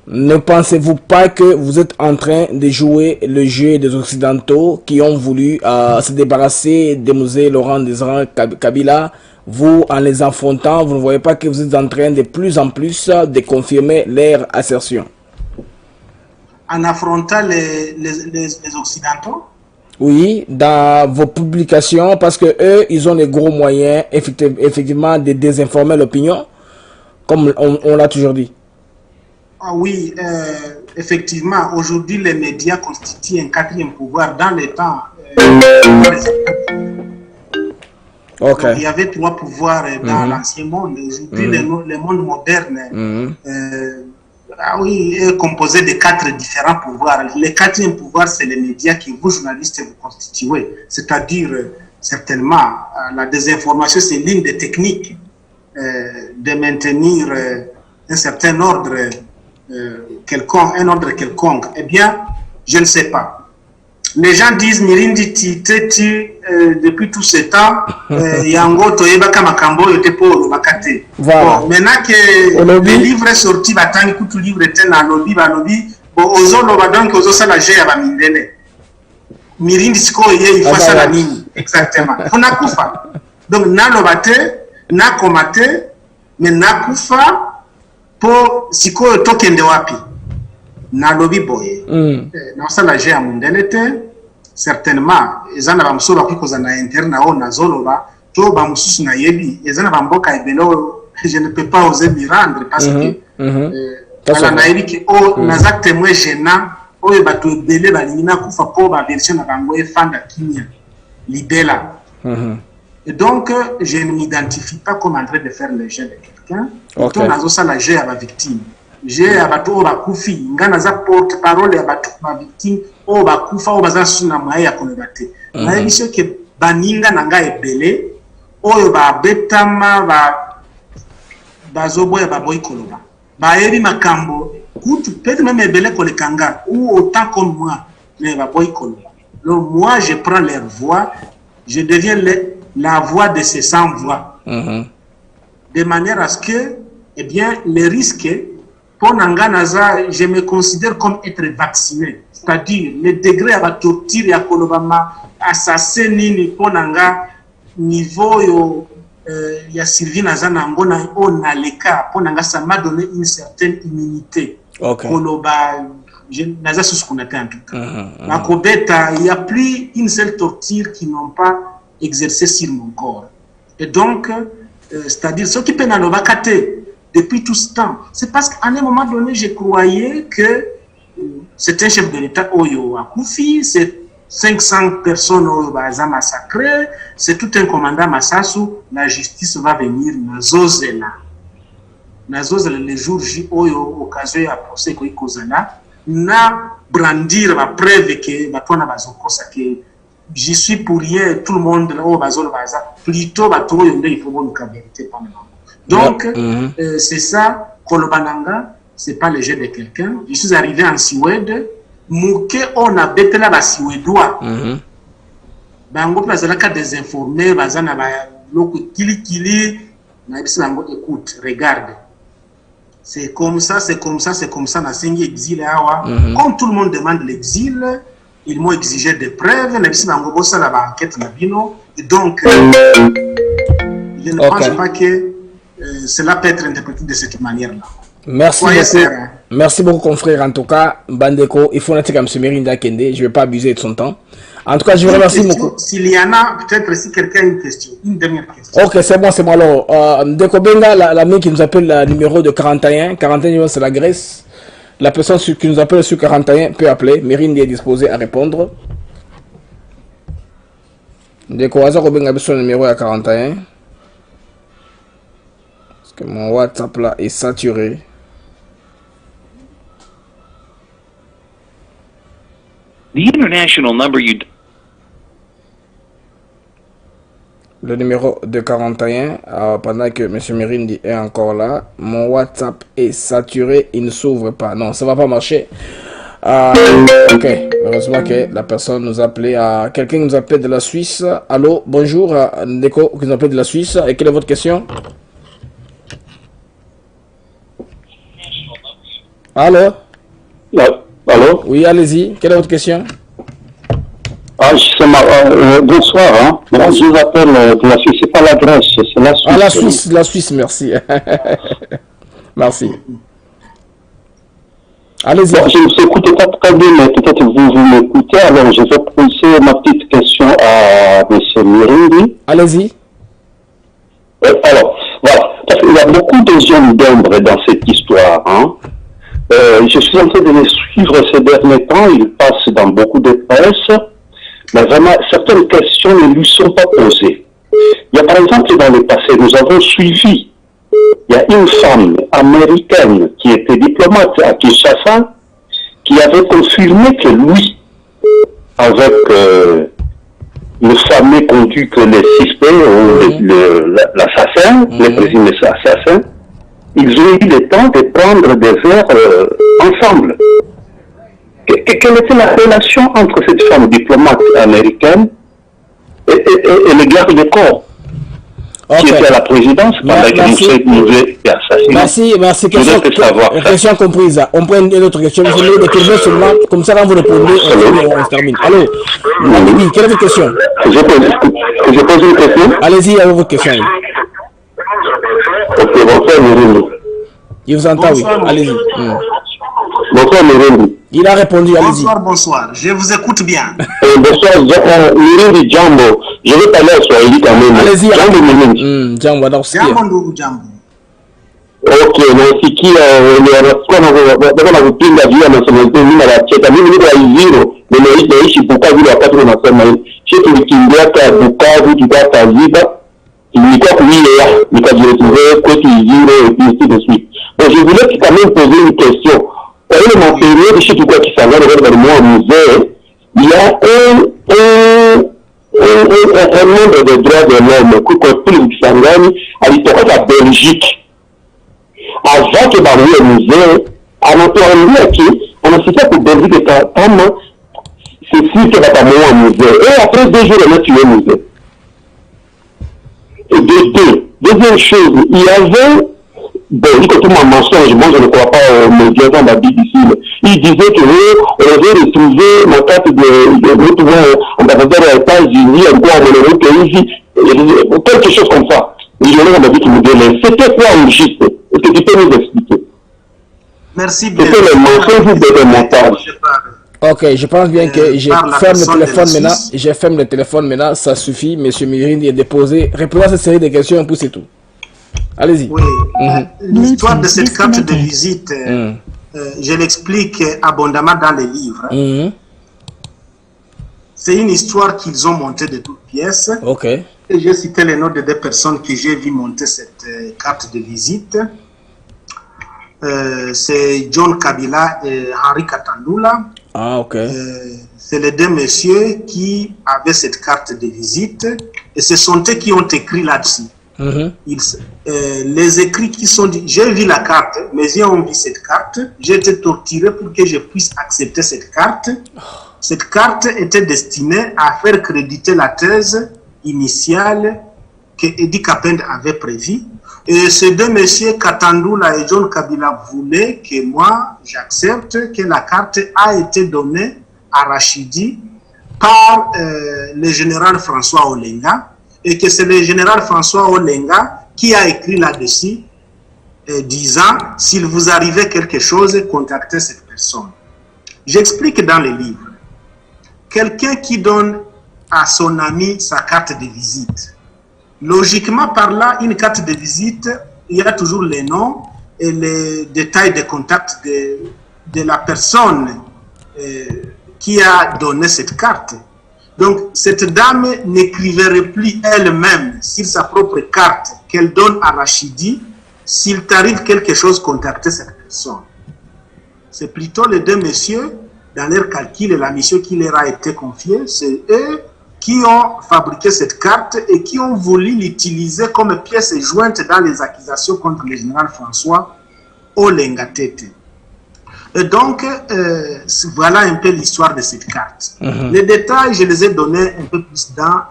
ne pensez-vous pas que vous êtes en train de jouer le jeu des Occidentaux qui ont voulu se débarrasser de Mouzé Laurent Désiré Kabila? Vous, en les affrontant, vous ne voyez pas que vous êtes en train de plus en plus de confirmer leur assertion?
En affrontant les Occidentaux?
Oui, dans vos publications, parce que eux, ils ont les gros moyens, effectivement, de désinformer l'opinion, comme on l'a toujours dit.
Ah oui, effectivement, aujourd'hui, les médias constituent un quatrième pouvoir dans les temps.
Ok.
Donc, il y avait 3 pouvoirs dans l'ancien monde. Aujourd'hui, le monde moderne ah oui, est composé de 4 différents pouvoirs. Le quatrième pouvoir, c'est les médias que vous, journalistes, vous constituez. C'est-à-dire, certainement, la désinformation, c'est l'une des techniques de maintenir un certain ordre quelconque, un ordre quelconque. Eh bien, je ne sais pas. Les gens disent Mirindi Titi depuis tout ce temps yango toyeba kama kambo yote pour bakate. Bon, maintenant que le livre est sorti batangi kutu livre était na lobby bon ozolo ba donc ozosala je ya ba mindele. Mirindi siko ye ifasa la nini exactement. Kuna kufa. Donc na lobate na komate mais na kufa po siko tokende wapi. Na lobby boye na osala je ya mundele te certainement ezana ba musoba kwikoza na interna o na zoloba to ba mususu na yebi ezana ba mboka ebelo je ne peux pas oser m'y rendre parce que ala na yebi ki o naza témoin gênant oyo bato ebele balingina kufa po ba version na bango efanda kinya libela et donc je ne m'identifie pas comme en train de faire le jeu de quelqu'un to nazo sala jeu à la victime. J'ai abato o bakufi ngana za porte parole ya bato ba victime o bakufa o baza suna mwaye ya kolobate na yebiso ke baninga nanga ebele oyo ba betama bazobo ya baboy koloba ba eri makambo kutu peut-être même ebele kolekanga ou autant comme moi mais baboy koloba. Donc moi je prends leur voix, je deviens la voix de ces sans voix de manière à ce que eh bien les risques pour Nanganaza, je me considère comme être vacciné. C'est-à-dire, le degré à la torture, à Kolobama, assassin, ni pour Nanga, niveau, il y a Sylvie Nazana, on a les cas, pour Nanga, ça m'a donné une certaine immunité. Koloba, Naza, c'est ce qu'on a fait en tout cas. La Kobeta, il n'y a plus une seule torture qui n'ont pas exercé sur mon corps. Et donc, c'est-à-dire, ceux qui peuvent en vacater, depuis tout ce temps, c'est parce qu'à un moment donné, je croyais que c'est un chef de l'État Oyo Akoufi, c'est 500 personnes Oyo Baza massacrées, c'est tout un commandant Massassou, la justice va venir, Nazozela. Nazozela, le jour J Oyo, occasion à procès Koikozana, na brandir la preuve que Batouana Bazokosa, que j'y suis pour rien, tout le monde, Oyo Bazol Baza, plutôt Batou Oyo, il faut voir la vérité par le moment. Donc, c'est ça, Kolobananga, c'est pas le jeu de quelqu'un. Je suis arrivé en Suède, Mouké, on a bêté là, les Suédois. Bango, Bazalaka désinformé, Bazana, Loko, Kili, Bango, écoute, regarde. C'est comme ça, c'est comme ça, c'est comme ça, na Sengi exil, comme tout le monde demande l'exil, ils m'ont exigé des preuves, Bango, Bossa, la enquête, et donc, je ne pense pas que cela peut être interprété de cette manière-là.
Merci beaucoup. Merci beaucoup, confrère. En tout cas, Bandeko, il faut noter comme M. Mirindi Akende. Je ne vais pas abuser de son temps. En tout cas, je vous remercie beaucoup.
S'il y en a, peut-être si quelqu'un a une question, une dernière question.
Ok, c'est bon, c'est bon. Alors, Ndeko Benga, l'ami qui nous appelle le numéro de 41. 41, c'est la Grèce. La personne qui nous appelle sur 41 peut appeler. Mirindi est disposé à répondre. Ndeko Azako Benga, son numéro à 41. Que mon WhatsApp là est saturé.
The international number you...
Le numéro de 41, pendant que M. Mirindi est encore là, mon WhatsApp est saturé, il ne s'ouvre pas. Non, ça va pas marcher. Ok, heureusement que la personne nous a appelé. Quelqu'un nous appelle de la Suisse. Allô, bonjour, Ndeko qui nous appelle de la Suisse. Et quelle est votre question? Allô?
Allô?
Oui, allez-y. Quelle est votre question?
Bonsoir. Hein. Moi, je vous appelle de la Suisse. C'est pas la Grèce, c'est la Suisse.
La Suisse, merci. Merci. Allez-y.
Bon, je ne vous écoute pas très bien, mais peut-être vous m'écoutez. Alors, je vais poser ma petite question à M. Mirindi.
Allez-y.
Alors, voilà. Parce qu'il y a beaucoup de zones d'ombre dans cette histoire. Hein. Je suis en train de les suivre ces derniers temps. Ils passent dans beaucoup de presse. Mais vraiment, certaines questions ne lui sont pas posées. Il y a par exemple, dans le passé, nous avons suivi, il y a une femme américaine qui était diplomate à Kinshasa, qui avait confirmé que lui, avec le fameux conduit que les suspects ou l'assassin, le présumé assassin, ils ont eu le temps de prendre des verres ensemble. Quelle était la relation entre cette femme diplomate américaine et le garde de corps qui était à la présidence pendant que nous été assassiné?
Merci. Question comprise. On prend une autre question. Vous avez des questions seulement, comme ça, quand vous répondez, on se termine. Allô, Alibi, quelle est votre question?
Je pose une question.
Allez-y, avec votre question.
Ok, bonsoir, Mirindi.
Il vous entend, oui. Allez-y.
Bonsoir, Mirindi.
Il a répondu, allez-y.
Bonsoir. Je vous écoute bien.
Bonsoir, Mirindi Jambo. Je vais parler à Swahili quand même.
Allez-y.
Jambo Mirindi.
Jambo, alors c'est
Jambo.
Ok, nasikia na kupinga juu ya nationality mimi nacheka mimi niko Iziro nimeishi Bukavu wakati unasema hivi sisi tulikimbia kwa Bukavu tukapata Ziba ilikuwa kuile nikajiretrouver kwetu Iziro et puis ainsi de suite. Donc je voulais quand même poser une question. Kwa ile mapériode chez tukua Kisangani dans le musée, il y a un nombre de droits de l'homme que pour Kisangani alitoka la Belgique. Avant que Baroué musée, on a cité pour Belgique comme c'est si que va pas au musée. Et après 2 jours, on a tué le musée. Et deuxième chose, il y avait, Belgique, tout mon mensonge, moi je ne crois pas aux médias dans la BBC, il disait que on avait retrouvé ma carte de notre ambassadeur aux États-Unis, encore dans le pays, quelque chose comme ça. Il y en a dit qu'il me donnait. C'était quoi au juste? Est-ce que tu peux nous expliquer?
Merci bien.
C'était le mensonge de montage.
Ok, je pense bien que je ferme le téléphone maintenant. Je ferme le téléphone maintenant, ça suffit. Monsieur Mirindi est déposé. Répondez à cette série de questions, et puis c'est tout. Allez-y.
Oui. L'histoire de cette carte de visite, je l'explique abondamment dans les livres. C'est une histoire qu'ils ont montée de toutes pièces.
Ok.
Et j'ai cité les noms de 2 personnes que j'ai vu monter cette carte de visite. C'est John Kabila et Henri Katandula.
Ah, ok.
C'est les 2 messieurs qui avaient cette carte de visite. Et ce sont eux qui ont écrit là-dessus. Les écrits qui sont dit, j'ai vu la carte, mais ils ont vu cette carte. J'ai été torturé pour que je puisse accepter cette carte. Cette carte était destinée à faire créditer la thèse initiale que Eddie Kapend avait prévue. Et ces 2 messieurs, Katandula et John Kabila, voulaient que moi, j'accepte que la carte a été donnée à Rachidi par le général François Olenga et que c'est le général François Olenga qui a écrit là-dessus disant « S'il vous arrivait quelque chose, contactez cette personne ». J'explique dans les livres. Quelqu'un qui donne à son ami sa carte de visite. Logiquement parlant, une carte de visite, il y a toujours les noms et les détails de contact de la personne qui a donné cette carte. Donc, cette dame n'écrirait plus elle-même sur sa propre carte qu'elle donne à Rachidi. S'il t'arrive quelque chose, contactez cette personne. C'est plutôt les 2 messieurs, dans leur calcul et la mission qui leur a été confiée, c'est eux qui ont fabriqué cette carte et qui ont voulu l'utiliser comme pièce jointe dans les accusations contre le général François Olenga Tete. Et donc, voilà un peu l'histoire de cette carte. Les détails, je les ai donnés un peu plus dans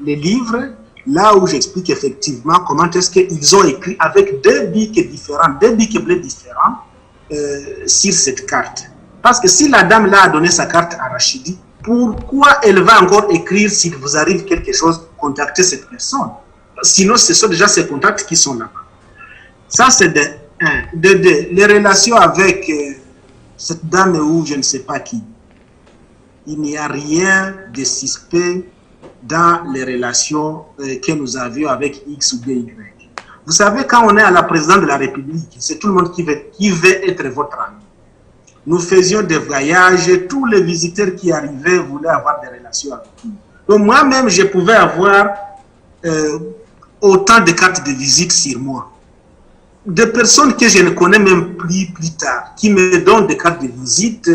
les livres, là où j'explique effectivement comment est-ce qu'ils ont écrit avec 2 bics différents, 2 bics bleus différents sur cette carte. Parce que si la dame là a donné sa carte à Rachidi, pourquoi elle va encore écrire s'il vous arrive quelque chose, contacter cette personne? Sinon, ce sont déjà ces contacts qui sont là-bas. Ça, c'est de 1. De 2, les relations avec cette dame ou je ne sais pas qui. Il n'y a rien de suspect dans les relations que nous avions avec X ou Y. Vous savez, quand on est à la présidence de la République, c'est tout le monde qui veut être votre ami. Nous faisions des voyages, tous les visiteurs qui arrivaient voulaient avoir des relations avec nous. Donc moi-même, je pouvais avoir autant de cartes de visite sur moi. Des personnes que je ne connais même plus tard, qui me donnent des cartes de visite,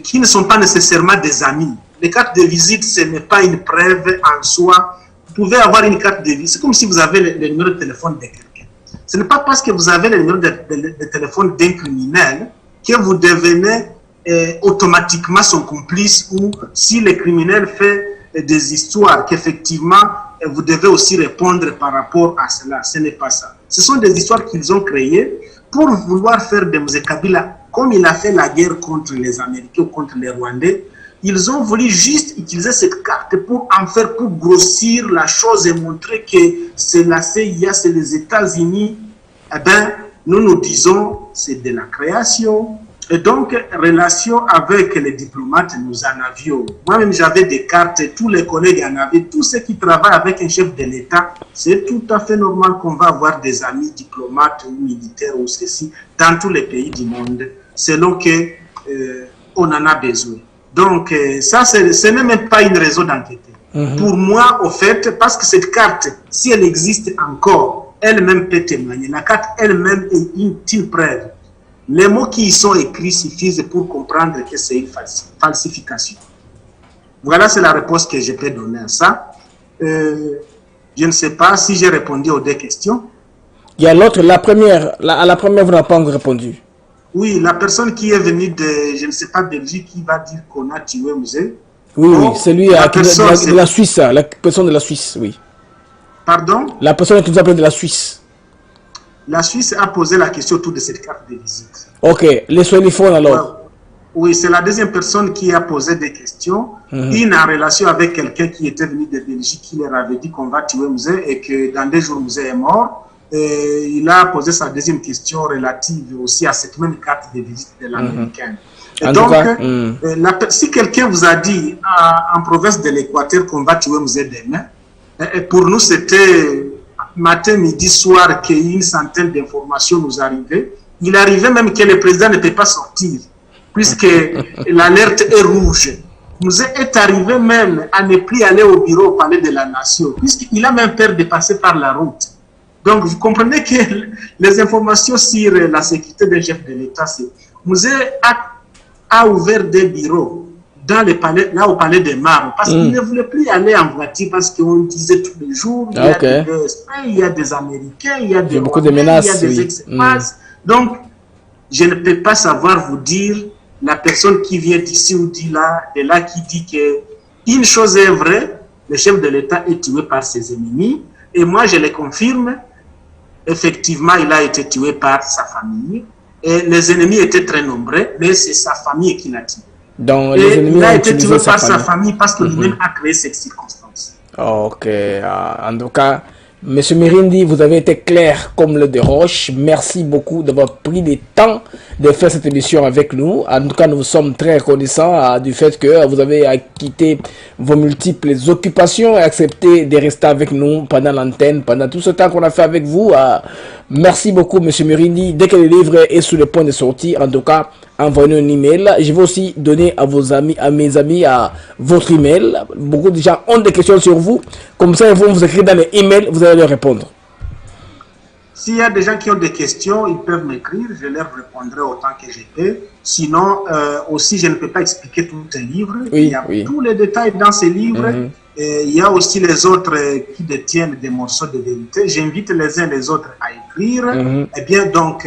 qui ne sont pas nécessairement des amis. Les cartes de visite, ce n'est pas une preuve en soi. Vous pouvez avoir une carte de visite, c'est comme si vous avez le numéro de téléphone de quelqu'un. Ce n'est pas parce que vous avez le numéro de téléphone d'un criminel que vous devenez automatiquement son complice, ou si le criminel fait des histoires qu'effectivement vous devez aussi répondre par rapport à cela. Ce n'est pas ça. Ce sont des histoires qu'ils ont créées pour vouloir faire de Mzee Kabila, comme il a fait la guerre contre les Américains ou contre les Rwandais. Ils ont voulu juste utiliser cette carte pour en faire, pour grossir la chose et montrer que c'est la CIA, c'est les États-Unis. Eh bien, nous disons, c'est de la création. Et donc, relation avec les diplomates, nous en avions. Moi-même, j'avais des cartes, tous les collègues en avaient, tous ceux qui travaillent avec un chef de l'État. C'est tout à fait normal qu'on va avoir des amis diplomates ou militaires ou ceci dans tous les pays du monde, selon que on en a besoin. Donc, ça, ce n'est même pas une raison d'enquêter. Pour moi, au fait, parce que cette carte, si elle existe encore, elle-même peut témoigner. La carte elle-même est une preuve. Les mots qui y sont écrits suffisent pour comprendre que c'est une falsification. Voilà, c'est la réponse que je peux donner à ça. Je ne sais pas si j'ai répondu aux deux questions.
Il y a l'autre, la première, à la première, vous n'avez pas encore répondu.
Oui, la personne qui est venue de, je ne sais pas, Belgique, qui va dire qu'on a tué Mzee.
Oui, oui, c'est lui de la Suisse, la personne de la Suisse, oui.
Pardon?
La personne qui nous appelle de la Suisse.
La Suisse a posé la question autour de cette carte de visite.
Ok, les soignifons alors.
Oui, c'est la deuxième personne qui a posé des questions. Une en relation avec quelqu'un qui était venu de Belgique, qui leur avait dit qu'on va tuer Mzee et que dans 2 jours, Mzee est mort. Il a posé sa deuxième question relative aussi à cette même carte de visite de l'américaine. Et donc, si quelqu'un vous a dit en province de l'Équateur qu'on va tuer Mzee demain, pour nous c'était matin, midi, soir qu'une centaine d'informations nous arrivaient. Il arrivait même que le président ne peut pas sortir, puisque l'alerte est rouge. Mzee est arrivé même à ne plus aller au bureau au palais de la nation, puisqu'il a même peur de passer par la route. Donc, vous comprenez que les informations sur la sécurité d'un chef de l'État, c'est Mzee a ouvert des bureaux dans le palais, là au palais des Marbres, parce qu'il ne voulait plus aller en voiture, parce qu'on disait tous les jours, il y a des Espagnols, il y a des Américains, il y a des
beaucoup de menaces,
il y a des expats. Donc, je ne peux pas savoir vous dire, la personne qui vient d'ici ou de là qui dit que une chose est vraie, le chef de l'État est tué par ses ennemis, et moi je le confirme, effectivement il a été tué par sa famille, et les ennemis étaient très nombreux, mais c'est sa famille qui l'a tué.
Donc,
et les ennemis il a été tué par sa famille parce que lui-même a créé cette circonstance.
Ok, en tout cas, Monsieur Mirindi, vous avez été clair comme le de roche. Merci beaucoup d'avoir pris le temps de faire cette émission avec nous. En tout cas, nous sommes très reconnaissants du fait que vous avez quitté vos multiples occupations et accepté de rester avec nous pendant l'antenne, pendant tout ce temps qu'on a fait avec vous. Merci beaucoup, Monsieur Mirindi. Dès que le livre est sur le point de sortir, en tout cas, envoyez-nous un email. Je vais aussi donner à vos amis, à mes amis, votre email. Beaucoup de gens ont des questions sur vous. Comme ça, ils vont vous écrire dans les emails, vous allez leur répondre.
S'il y a des gens qui ont des questions, ils peuvent m'écrire, je leur répondrai autant que je peux. Sinon, aussi, je ne peux pas expliquer tout un livre.
Oui,
il y a tous les détails dans ces livres. Et il y a aussi les autres qui détiennent des morceaux de vérité. J'invite les uns les autres à écrire. Eh bien, donc,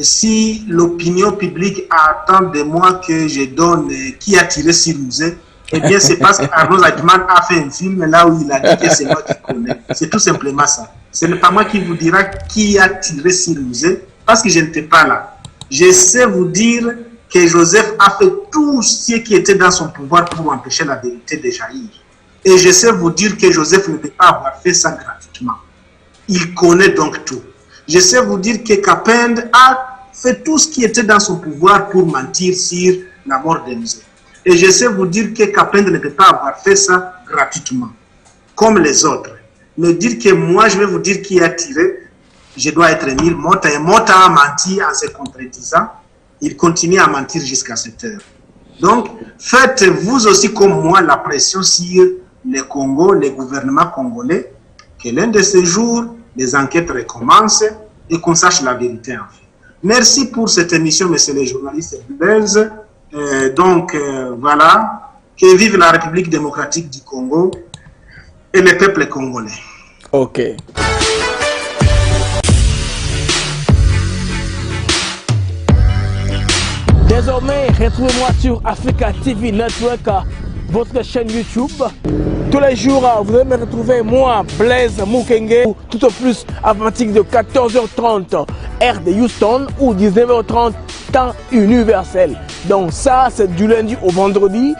si l'opinion publique attend de moi que je donne qui a tiré sur Mzee, eh bien, c'est parce qu'Arnaud Zachman a fait un film là où il a dit que c'est moi qui connais. C'est tout simplement ça. Ce n'est pas moi qui vous dira qui a tiré sur Mzee, parce que je n'étais pas là. Je sais vous dire que Joseph a fait tout ce qui était dans son pouvoir pour empêcher la vérité de jaillir. Et je sais vous dire que Joseph ne peut pas avoir fait ça gratuitement. Il connaît donc tout. Je sais vous dire que Kapend a fait tout ce qui était dans son pouvoir pour mentir sur la mort d'Enzo. Et je sais vous dire que Kapende ne peut pas avoir fait ça gratuitement, comme les autres. Me dire que moi, je vais vous dire qui a tiré, je dois être mis. Mota a menti en se contredisant. Il continue à mentir jusqu'à cette heure. Donc, faites vous aussi comme moi la pression sur le Congo, le gouvernement congolais, que l'un de ces jours, les enquêtes recommencent et qu'on sache la vérité en fait. Merci pour cette émission, messieurs les journalistes Blaise. Voilà, que vive la République démocratique du Congo et le peuple congolais.
Ok. Désormais, retrouvez-moi sur Africa TV Network, votre chaîne YouTube. Tous les jours, vous allez me retrouver, moi, Blaise Mukenge, tout au plus à partir de 14h30, heure de Houston, ou 19h30, temps universel. Donc ça, c'est du lundi au vendredi.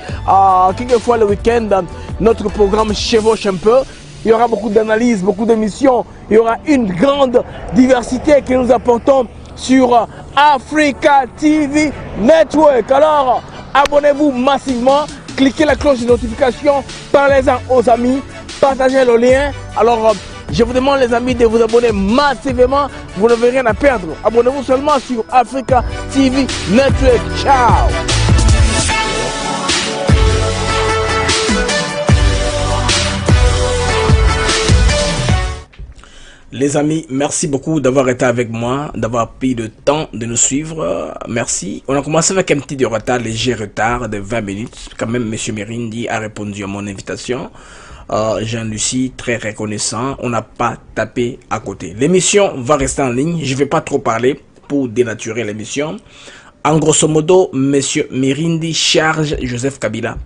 Quelquefois le week-end, notre programme chevauche un peu. Il y aura beaucoup d'analyses, beaucoup d'émissions. Il y aura une grande diversité que nous apportons sur Africa TV Network. Alors, abonnez-vous massivement, cliquez la cloche de notification, parlez-en aux amis, partagez le lien. Alors, je vous demande les amis de vous abonner massivement, vous n'avez rien à perdre. Abonnez-vous seulement sur Africa TV Network. Ciao! Les amis, merci beaucoup d'avoir été avec moi, d'avoir pris le temps de nous suivre. Merci. On a commencé avec un petit retard, léger retard de 20 minutes. Quand même, M. Mirindi a répondu à mon invitation. Jean-Lucie, très reconnaissant. On n'a pas tapé à côté. L'émission va rester en ligne. Je ne vais pas trop parler pour dénaturer l'émission. En grosso modo, M. Mirindi charge Joseph Kabila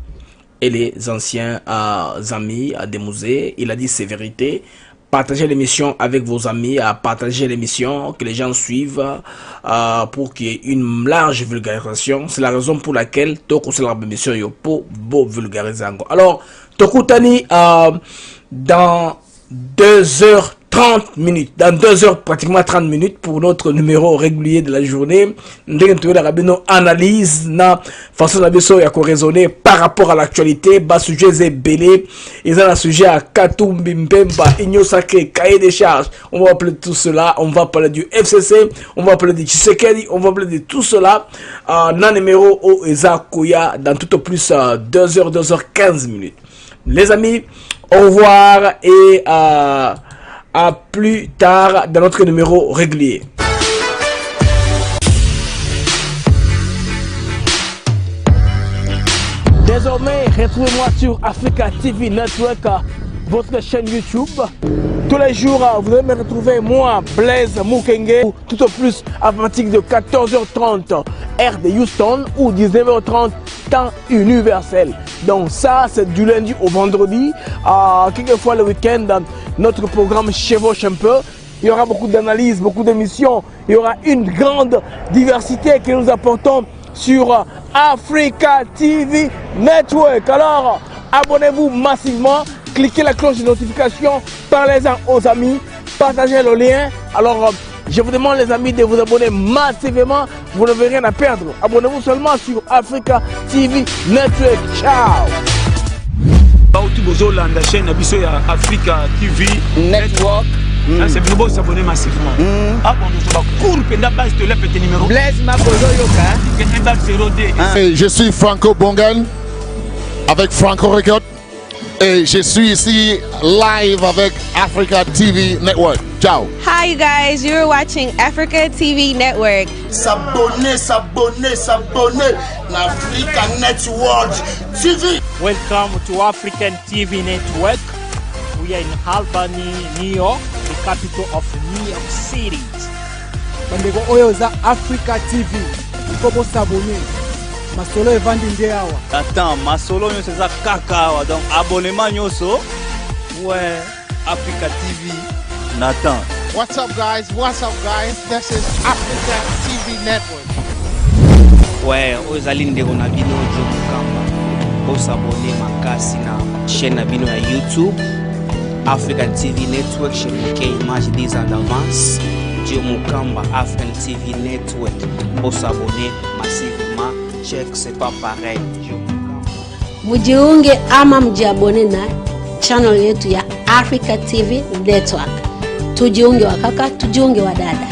et les anciens amis des musées. Il a dit ses vérités. Partagez l'émission avec vos amis, partagez l'émission, que les gens suivent pour qu'il y ait une large vulgarisation. C'est la raison pour laquelle Toko c'est l'émission pour vulgariser encore. Alors, Tokutani, dans 2h30 minutes, dans 2h pratiquement 30 minutes pour notre numéro régulier de la journée, nous analyse na façon de ya raisonner par rapport à l'actualité, bas sujet est belé, ils ont un sujet à Katumbi Mpemba, Igno Sacré, cahier des charges. On va parler de tout cela, on va parler du FCC, on va parler de Tshisekedi, on va parler de tout cela dans numéro au Ezakoya dans tout au plus 2h, 2h15 minutes. Les amis, au revoir et à plus tard dans notre numéro régulier. Désormais, retrouvez-moi sur Africa TV Network, votre chaîne YouTube. Tous les jours, vous allez me retrouver, moi, Blaise Mukenge, tout au plus à partir de 14h30, heure de Houston, ou 19h30, temps universel. Donc ça, c'est du lundi au vendredi. Quelquefois le week-end, notre programme chevauche un peu. Il y aura beaucoup d'analyses, beaucoup d'émissions. Il y aura une grande diversité que nous apportons sur Africa TV Network. Alors, abonnez-vous massivement, cliquez la cloche de notification, parlez-en aux amis, partagez le lien. Alors, je vous demande les amis de vous abonner massivement, vous n'avez rien à perdre. Abonnez-vous seulement sur Africa TV Network. Ciao!
Bauti Bozola, la chaîne Africa TV Network. C'est bien beau s'abonner massivement. Ah bon, nous sommes court, pendant base de petit numéro.
Blaise Mukenge.
Je suis Franco Bongan avec Franco Record et je suis ici live avec Africa TV Network. Ciao.
Hi you guys, you're watching Africa TV Network.
S'abonner l'Africa Network TV.
Welcome to African TV Network. We are in Albany, New York, the capital of New York City.
Bandeko oyo za Africa TV. Kobo s'abonner. Masolo evandi nde awa.
Attends, masolo nyoso za kaka awa. Donc abonnement nyoso. Ouais, Africa TV. Nathan.
What's up guys? This is Africa TV Network.
Ouais, ozali ndeko na bino joku kamba. Osabone makasi na chaîne na bino ya YouTube. African TV Network, chez lequel image des en avance.
Dio Mukamba African TV Network. Pour s'abonner massivement, check c'est pas pareil.
Mujiunge ama mjiabone na channel yetu ya Africa TV Network. Tujiunge wakaka, tujiunge wadada.